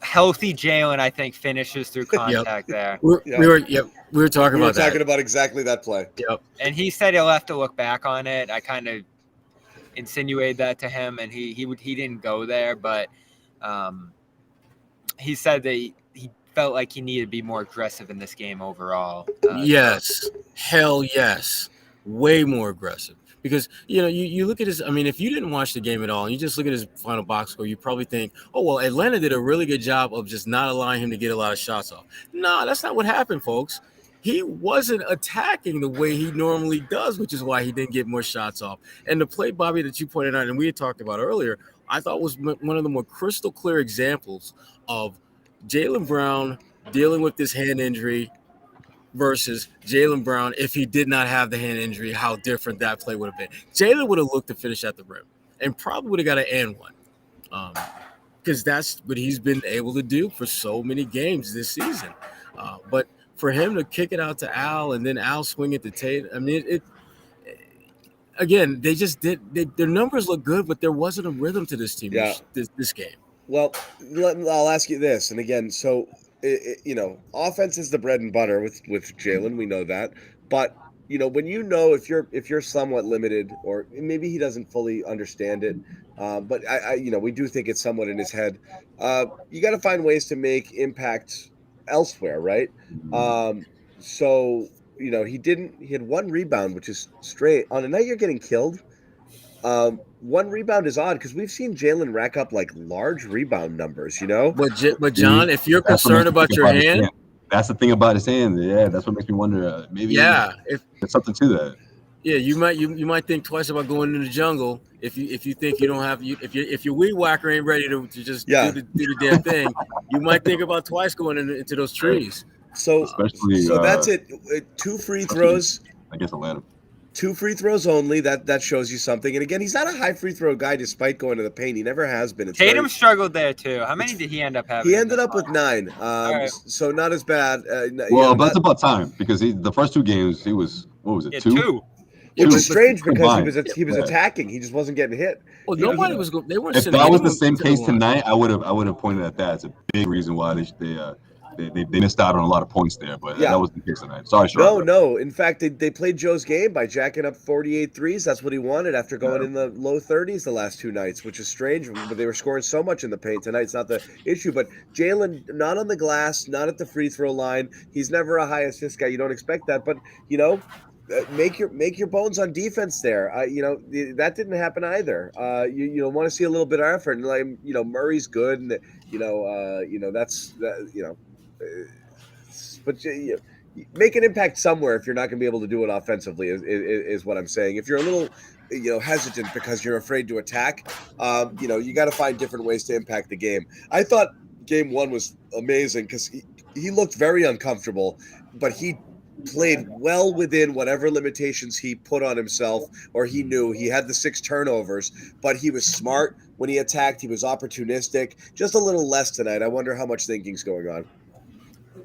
Healthy Jalen, I think, finishes through contact there. We were talking about that. Talking about exactly that play. Yep. And he said he'll have to look back on it. I kind of insinuated that to him, and he didn't go there, but he said that he felt like he needed to be more aggressive in this game overall. Yes. Hell yes. Way more aggressive. Because, you look at his – I mean, if you didn't watch the game at all and you just look at his final box score, you probably think, oh, well, Atlanta did a really good job of just not allowing him to get a lot of shots off. No, that's not what happened, folks. He wasn't attacking the way he normally does, which is why he didn't get more shots off. And the play, Bobby, that you pointed out and we had talked about earlier, I thought was one of the more crystal clear examples of Jalen Brown dealing with this hand injury versus Jalen Brown, if he did not have the hand injury, how different that play would have been. Jalen would have looked to finish at the rim and probably would have got an and one because that's what he's been able to do for so many games this season. But for him to kick it out to Al and then Al swing it to Tate, I mean, again, they just did. Their numbers look good, but there wasn't a rhythm to this team this game. Well, I'll ask you this, and again, so – offense is the bread and butter with Jalen. We know that, but when if you're somewhat limited, or maybe he doesn't fully understand it, but we do think it's somewhat in his head. You got to find ways to make impact elsewhere, right? So he had one rebound, which is straight on a night you're getting killed. One rebound is odd because we've seen Jalen rack up like large rebound numbers, But John, if you're concerned about your hand, that's the thing about his hand. Yeah, that's what makes me wonder. Maybe there's something to that. Yeah, you might think twice about going into the jungle if you think you don't have if your weed whacker ain't ready to just do the damn thing. You might think about twice going into those trees. So that's it. 2 free throws. I guess Atlanta. 2 free throws only. That shows you something. And again, he's not a high free throw guy despite going to the paint. He never has been. Tatum struggled there too. How many did he end up having? He ended up with 9. Right. So not as bad. That's about time because the first 2 games he was, what was it, 2? Which is strange because he was attacking. He just wasn't getting hit. Well, nobody was going. They weren't. If that was the same case tonight, I would have pointed at that. It's a big reason why they missed out on a lot of points there, but that was the case tonight. Sorry, Sherrod. No. In fact, they played Joe's game by jacking up 48 threes. That's what he wanted after going in the low 30s the last 2 nights, which is strange. But they were scoring so much in the paint. Tonight's not the issue. But Jalen, not on the glass, not at the free throw line. He's never a high assist guy. You don't expect that. But, make your bones on defense there. That didn't happen either. You want to see a little bit of effort. And, like, Murray's good. And, that's that, but make an impact somewhere if you're not going to be able to do it offensively is what I'm saying. If you're a little hesitant because you're afraid to attack, you got to find different ways to impact the game. I thought game 1 was amazing because he looked very uncomfortable, but he played well within whatever limitations he put on himself, or he knew. He had the 6 turnovers, but he was smart when he attacked. He was opportunistic. Just a little less tonight. I wonder how much thinking's going on.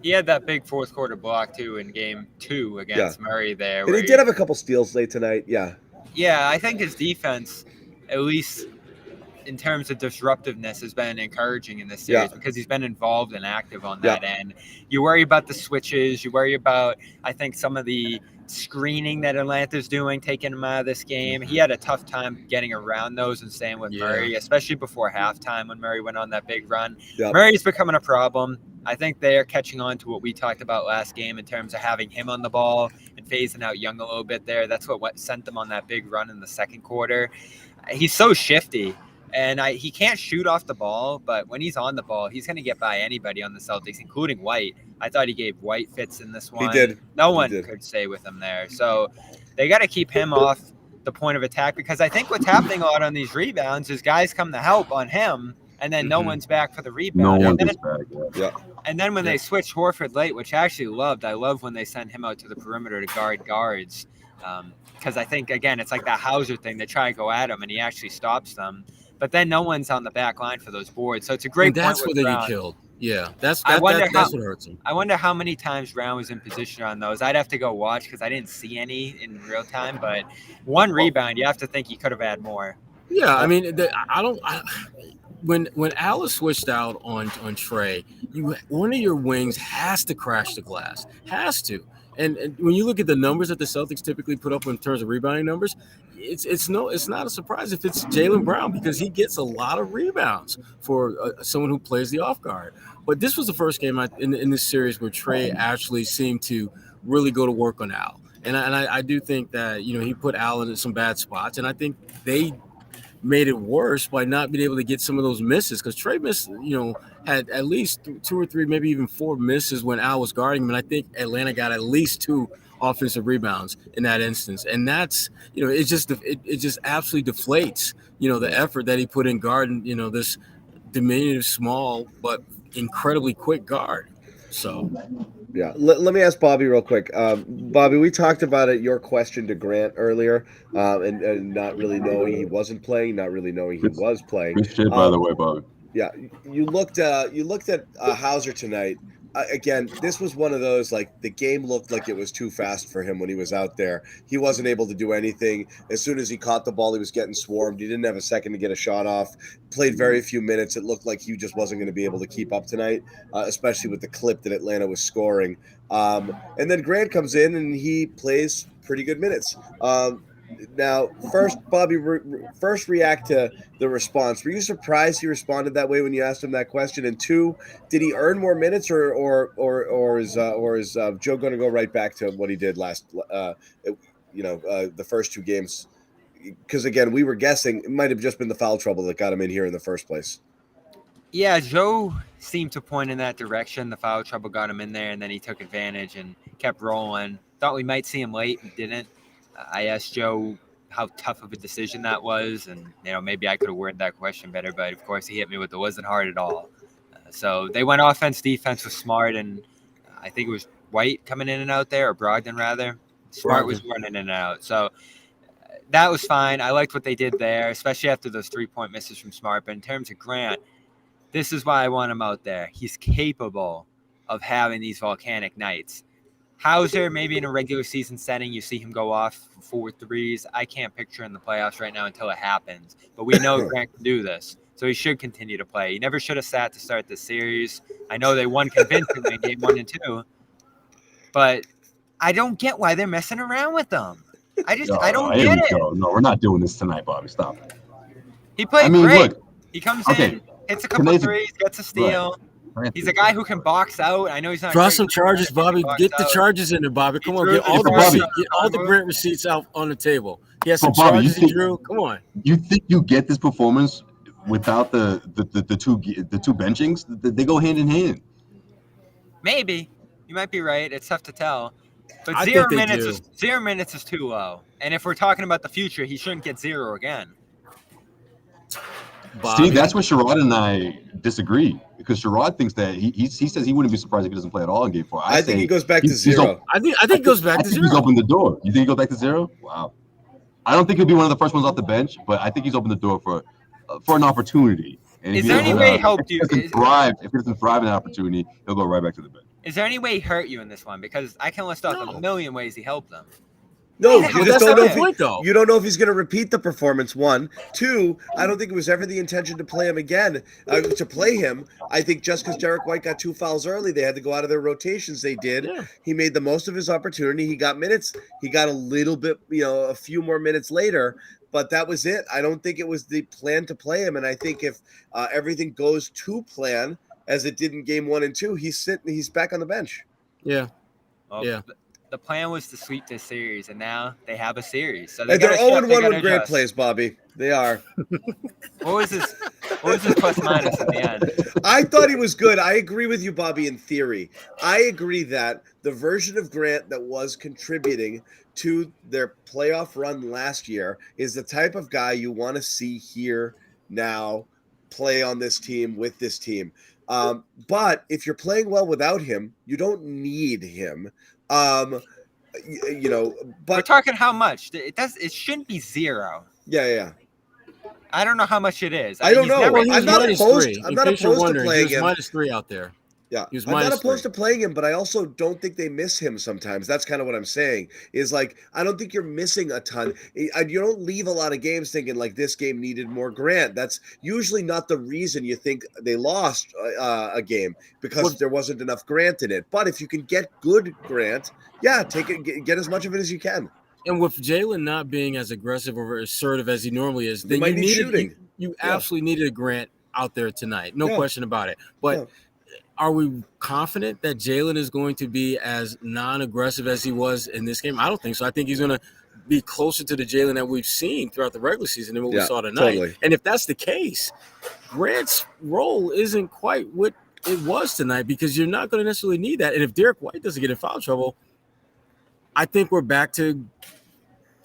He had that big fourth quarter block too in game 2 against Murray there. And he did have a couple steals late tonight. Yeah. Yeah, I think his defense, at least in terms of disruptiveness, has been encouraging in this series because he's been involved and active on that end. You worry about the switches. You worry about, I think, some of the screening that Atlanta's doing, taking him out of this game. He had a tough time getting around those and staying with Murray, especially before halftime when Murray went on that big run. Murray's becoming a problem. I think they are catching on to what we talked about last game in terms of having him on the ball and phasing out Young a little bit there. That's what sent them on that big run in the second quarter. He's so shifty. And he can't shoot off the ball, but when he's on the ball, he's going to get by anybody on the Celtics, including White. I thought he gave White fits in this one. He did. No one could stay with him there. So they got to keep him off the point of attack because I think what's happening a lot on these rebounds is guys come to help on him, and then no one's back for the No rebound. one And gets then, back. Yeah. and then when they switched Horford late, which I actually loved, I love when they send him out to the perimeter to guard guards. Because I think, again, it's like that Hauser thing. They try to go at him, and he actually stops them. But then no one's on the back line for those boards. So it's a great And that's point where with they Brown. get killed. Yeah, that's I wonder what hurts him. I wonder how many times Brown was in position on those. I'd have to go watch because I didn't see any in real time. But one rebound, you have to think he could have had more. Yeah, I mean, when Alice switched out on Trey, one of your wings has to crash the glass, has to. And when you look at the numbers that the Celtics typically put up in terms of rebounding numbers, it's not a surprise if it's Jalen Brown, because he gets a lot of rebounds for someone who plays the off guard. But this was the first game in this series where Trey actually seemed to really go to work on Al, and I do think that he put Al in some bad spots, and I think they made it worse by not being able to get some of those misses, because Trey missed, had at least 2 or 3, maybe even 4 misses when Al was guarding him. And I think Atlanta got at least 2 offensive rebounds in that instance. And that's, it just absolutely deflates, the effort that he put in guarding, this diminutive, small, but incredibly quick guard. So. Yeah, let me ask Bobby real quick. Bobby, we talked about it, your question to Grant earlier, and not really knowing he wasn't playing, not really knowing he was playing. Good shit, by the way, Bobby. Yeah, you looked at Hauser tonight. Again, this was one of those, like, the game looked like it was too fast for him when he was out there. He wasn't able to do anything. As soon as he caught the ball, he was getting swarmed. He didn't have a second to get a shot off. Played very few minutes. It looked like he just wasn't going to be able to keep up tonight, especially with the clip that Atlanta was scoring. And then Grant comes in, and he plays pretty good minutes. Now, first, Bobby, first react to the response. Were you surprised he responded that way when you asked him that question? And 2, did he earn more minutes, or is Joe going to go right back to what he did last, the first 2 games? Because again, we were guessing it might have just been the foul trouble that got him in here in the first place. Yeah, Joe seemed to point in that direction. The foul trouble got him in there, and then he took advantage and kept rolling. Thought we might see him late, and didn't. I asked Joe how tough of a decision that was, and maybe I could have worded that question better, but of course he hit me with it wasn't hard at all. So they went offense, defense was Smart, and I think it was White coming in and out there, or Brogdon rather. Smart was running in and out. So that was fine. I liked what they did there, especially after those 3-point misses from Smart. But in terms of Grant, this is why I want him out there. He's capable of having these volcanic nights. Hauser, maybe in a regular season setting, you see him go off for 4 threes. I can't picture in the playoffs right now until it happens. But we know Grant can do this, so he should continue to play. He never should have sat to start the series. I know they won convincingly in game 1 and 2, but I don't get why they're messing around with them. I don't get it. No, we're not doing this tonight, Bobby. Stop. He played great. Look, he comes in, hits a couple of threes, gets a steal. Right. He's a guy who can box out. I know he's not. Draw some charges, Bobby. Get the charges in there, Bobby. Come on, get all the Grant receipts out on the table. He has some charges he drew. Come on. You think you get this performance without the two benchings? They go hand in hand. Maybe you might be right. It's tough to tell. But 0 minutes is too low. And if we're talking about the future, he shouldn't get 0 again. Bobby. See, that's where Sherrod and I disagree, because Sherrod thinks that he says he wouldn't be surprised if he doesn't play at all in Game 4. I think he goes back to 0. I think he goes back to 0. He's opened the door. You think he goes back to 0? Wow. I don't think he'll be one of the first ones off the bench, but I think he's opened the door for an opportunity. And is there any way he helped you? If he doesn't thrive in that opportunity, he'll go right back to the bench. Is there any way he hurt you in this one? Because I can list off a million ways he helped them. No, you just don't know you don't know if he's going to repeat the performance, 1. 2, I don't think it was ever the intention to play him again. I think just because Derek White got 2 fouls early, they had to go out of their rotations. They did. Yeah. He made the most of his opportunity. He got minutes. He got a little bit, a few more minutes later, but that was it. I don't think it was the plan to play him. And I think if everything goes to plan, as it did in Game 1 and 2, he's back on the bench. Yeah. Well, yeah. The plan was to sweep this series, and now they have a series. So they're 0-1 when Grant plays, Bobby. They are. What was his plus minus in the end? I thought he was good. I agree with you, Bobby, in theory. I agree that the version of Grant that was contributing to their playoff run last year is the type of guy you want to see here now play on this team with this team. But if you're playing well without him, you don't need him. But we're talking how much? It shouldn't be 0. Yeah. I don't know how much it is. I don't know. I'm not opposed. I'm not opposed to playing him. -3 out there. Yeah, I'm not opposed to playing him, but I also don't think they miss him sometimes. That's kind of what I'm saying. Is like I don't think you're missing a ton. You don't leave a lot of games thinking like this game needed more Grant. That's usually not the reason you think they lost a game because there wasn't enough Grant in it. But if you can get good Grant, take it, get as much of it as you can. And with Jalen not being as aggressive or assertive as he normally is, then you need shooting. You absolutely needed a Grant out there tonight. No question about it. But are we confident that Jalen is going to be as non-aggressive as he was in this game? I don't think so. I think he's going to be closer to the Jalen that we've seen throughout the regular season than what we saw tonight. Totally. And if that's the case, Grant's role isn't quite what it was tonight because you're not going to necessarily need that. And if Derek White doesn't get in foul trouble, I think we're back to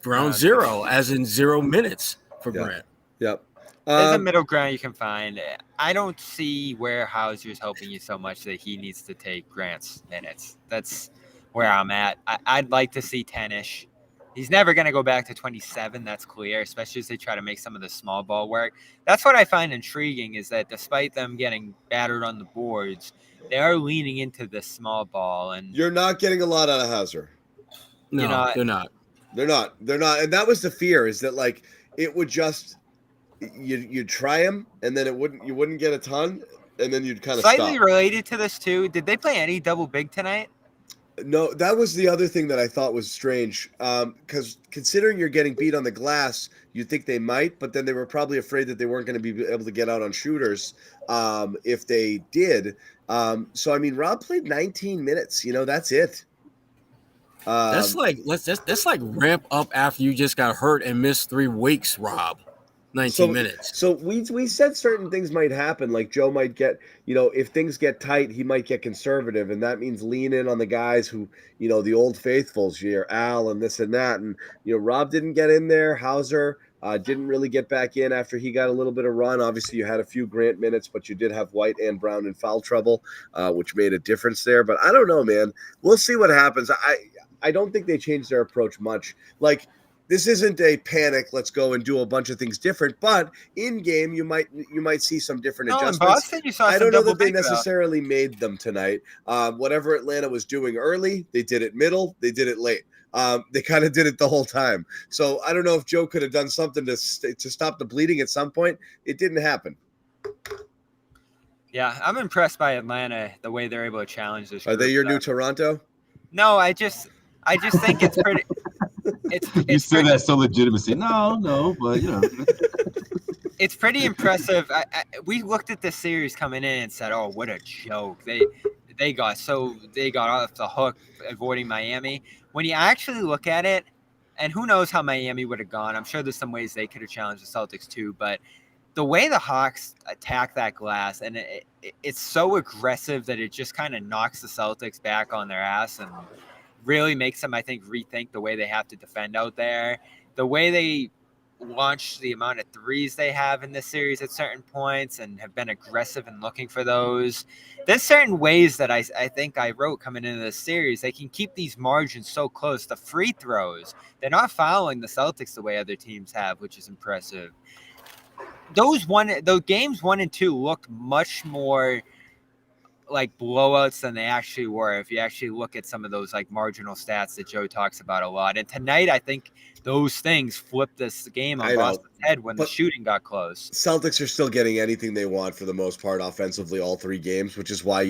ground zero, as in 0 minutes for Grant. Yep. There's a middle ground you can find. I don't see where Hauser's helping you so much that he needs to take Grant's minutes. That's where I'm at. I'd like to see 10-ish. He's never going to go back to 27. That's clear, especially as they try to make some of the small ball work. That's what I find intriguing is that despite them getting battered on the boards, they are leaning into the small ball. And you're not getting a lot out of Hauser. No, they're not. They're not. And that was the fear is that like it would just you'd try him and then you wouldn't get a ton and then you'd kind of slightly related to this too. Did they play any double big tonight? No, that was the other thing that I thought was strange. Because considering you're getting beat on the glass, you'd think they might, but then they were probably afraid that they weren't going to be able to get out on shooters if they did. So I mean, Rob played 19 minutes. That's it. That's like ramp up after you just got hurt and missed 3 weeks, Rob. 19 minutes. So we said certain things might happen. Like Joe might get, if things get tight, he might get conservative, and that means lean in on the guys who, the old faithfuls, your Al and this and that. And Rob didn't get in there. Hauser didn't really get back in after he got a little bit of run. Obviously, you had a few Grant minutes, but you did have White and Brown in foul trouble, which made a difference there. But I don't know, man. We'll see what happens. I don't think they changed their approach much. Like, this isn't a panic, let's go and do a bunch of things different, but in game you might see some different adjustments. In Boston, you saw I don't know that they necessarily made them tonight. Whatever Atlanta was doing early, they did it middle, they did it late. They kind of did it the whole time. So I don't know if Joe could have done something to stop the bleeding at some point. It didn't happen. Yeah, I'm impressed by Atlanta, the way they're able to challenge this. Are they your new Toronto? No, I just think it's pretty. You say that so legitimacy. No, but it's pretty impressive. We looked at this series coming in and said, "Oh, what a joke!" They got off the hook avoiding Miami. When you actually look at it, and who knows how Miami would have gone? I'm sure there's some ways they could have challenged the Celtics too. But the way the Hawks attack that glass, and it's so aggressive that it just kind of knocks the Celtics back on their ass and really makes them, I think, rethink the way they have to defend out there. The way they launch the amount of threes they have in this series at certain points and have been aggressive in looking for those. There's certain ways that I think I wrote coming into this series. They can keep these margins so close. The free throws, they're not fouling the Celtics the way other teams have, which is impressive. Those games 1 and 2 looked much more like blowouts than they actually were if you actually look at some of those like marginal stats that Joe talks about a lot. And tonight I think those things flipped this game on Boston's head when the shooting got close. Celtics are still getting anything they want for the most part offensively all 3 games, which is why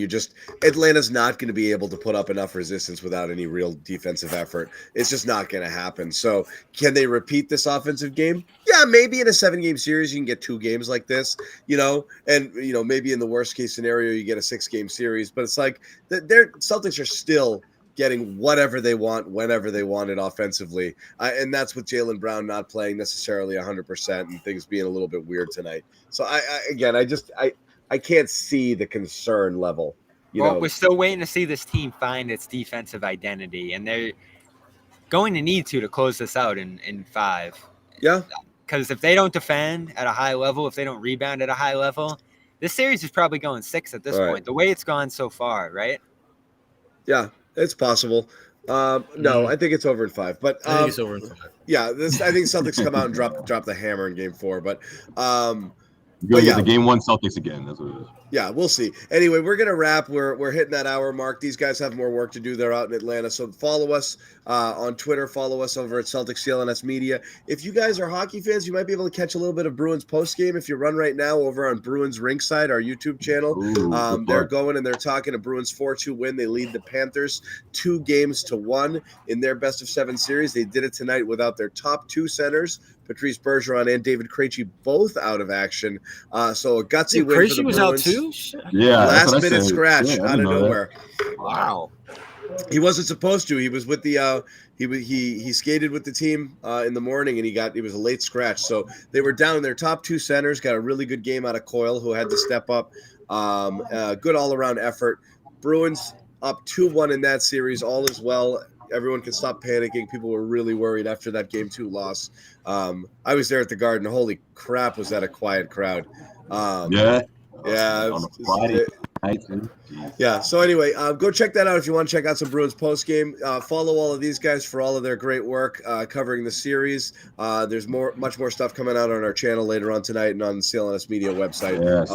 Atlanta's not going to be able to put up enough resistance without any real defensive effort. It's just not going to happen. So can they repeat this offensive game? Yeah, maybe in a 7-game series you can get 2 games like this, and maybe in the worst case scenario you get a 6-game series, but it's like their Celtics are still getting whatever they want whenever they want it offensively, and that's with Jalen Brown not playing necessarily 100% and things being a little bit weird tonight. So I can't see the concern level. We're still waiting to see this team find its defensive identity, and they're going to need to close this out in 5. Yeah. Because if they don't defend at a high level, if they don't rebound at a high level, this series is probably going 6 at this point. The way it's gone so far, right? Yeah, it's possible. No, I think it's over in 5. But I think it's over in 5. Yeah, I think Celtics come out and drop the hammer in Game 4. But You're gonna get the Game 1 Celtics again. That's what it is. Yeah, we'll see. Anyway, we're gonna wrap. We're hitting that hour mark. These guys have more work to do. They're out in Atlanta, so follow us on Twitter. Follow us over at Celtics CLNS Media. If you guys are hockey fans, you might be able to catch a little bit of Bruins postgame if you run right now over on Bruins Rinkside, our YouTube channel. They're going and they're talking a Bruins 4-2 win. They lead the Panthers 2-1 in their best of 7 series. They did it tonight without their top 2 centers, Patrice Bergeron and David Krejci, both out of action. So a gutsy win Krejci for the was Bruins. out too? Yeah, last minute scratch out of nowhere. Wow. He wasn't supposed to. He was with the he skated with the team in the morning, and he was a late scratch. So they were down. Their top 2 centers got a really good game out of Coyle, who had to step up. Good all around effort. Bruins up 2-1 in that series. All is well. Everyone can stop panicking. People were really worried after that Game 2 loss. I was there at the Garden. Holy crap, was that a quiet crowd? Yeah. Yeah. So anyway, go check that out if you want to check out some Bruins post game. Follow all of these guys for all of their great work covering the series. There's much more stuff coming out on our channel later on tonight and on the CLNS Media website. Yeah,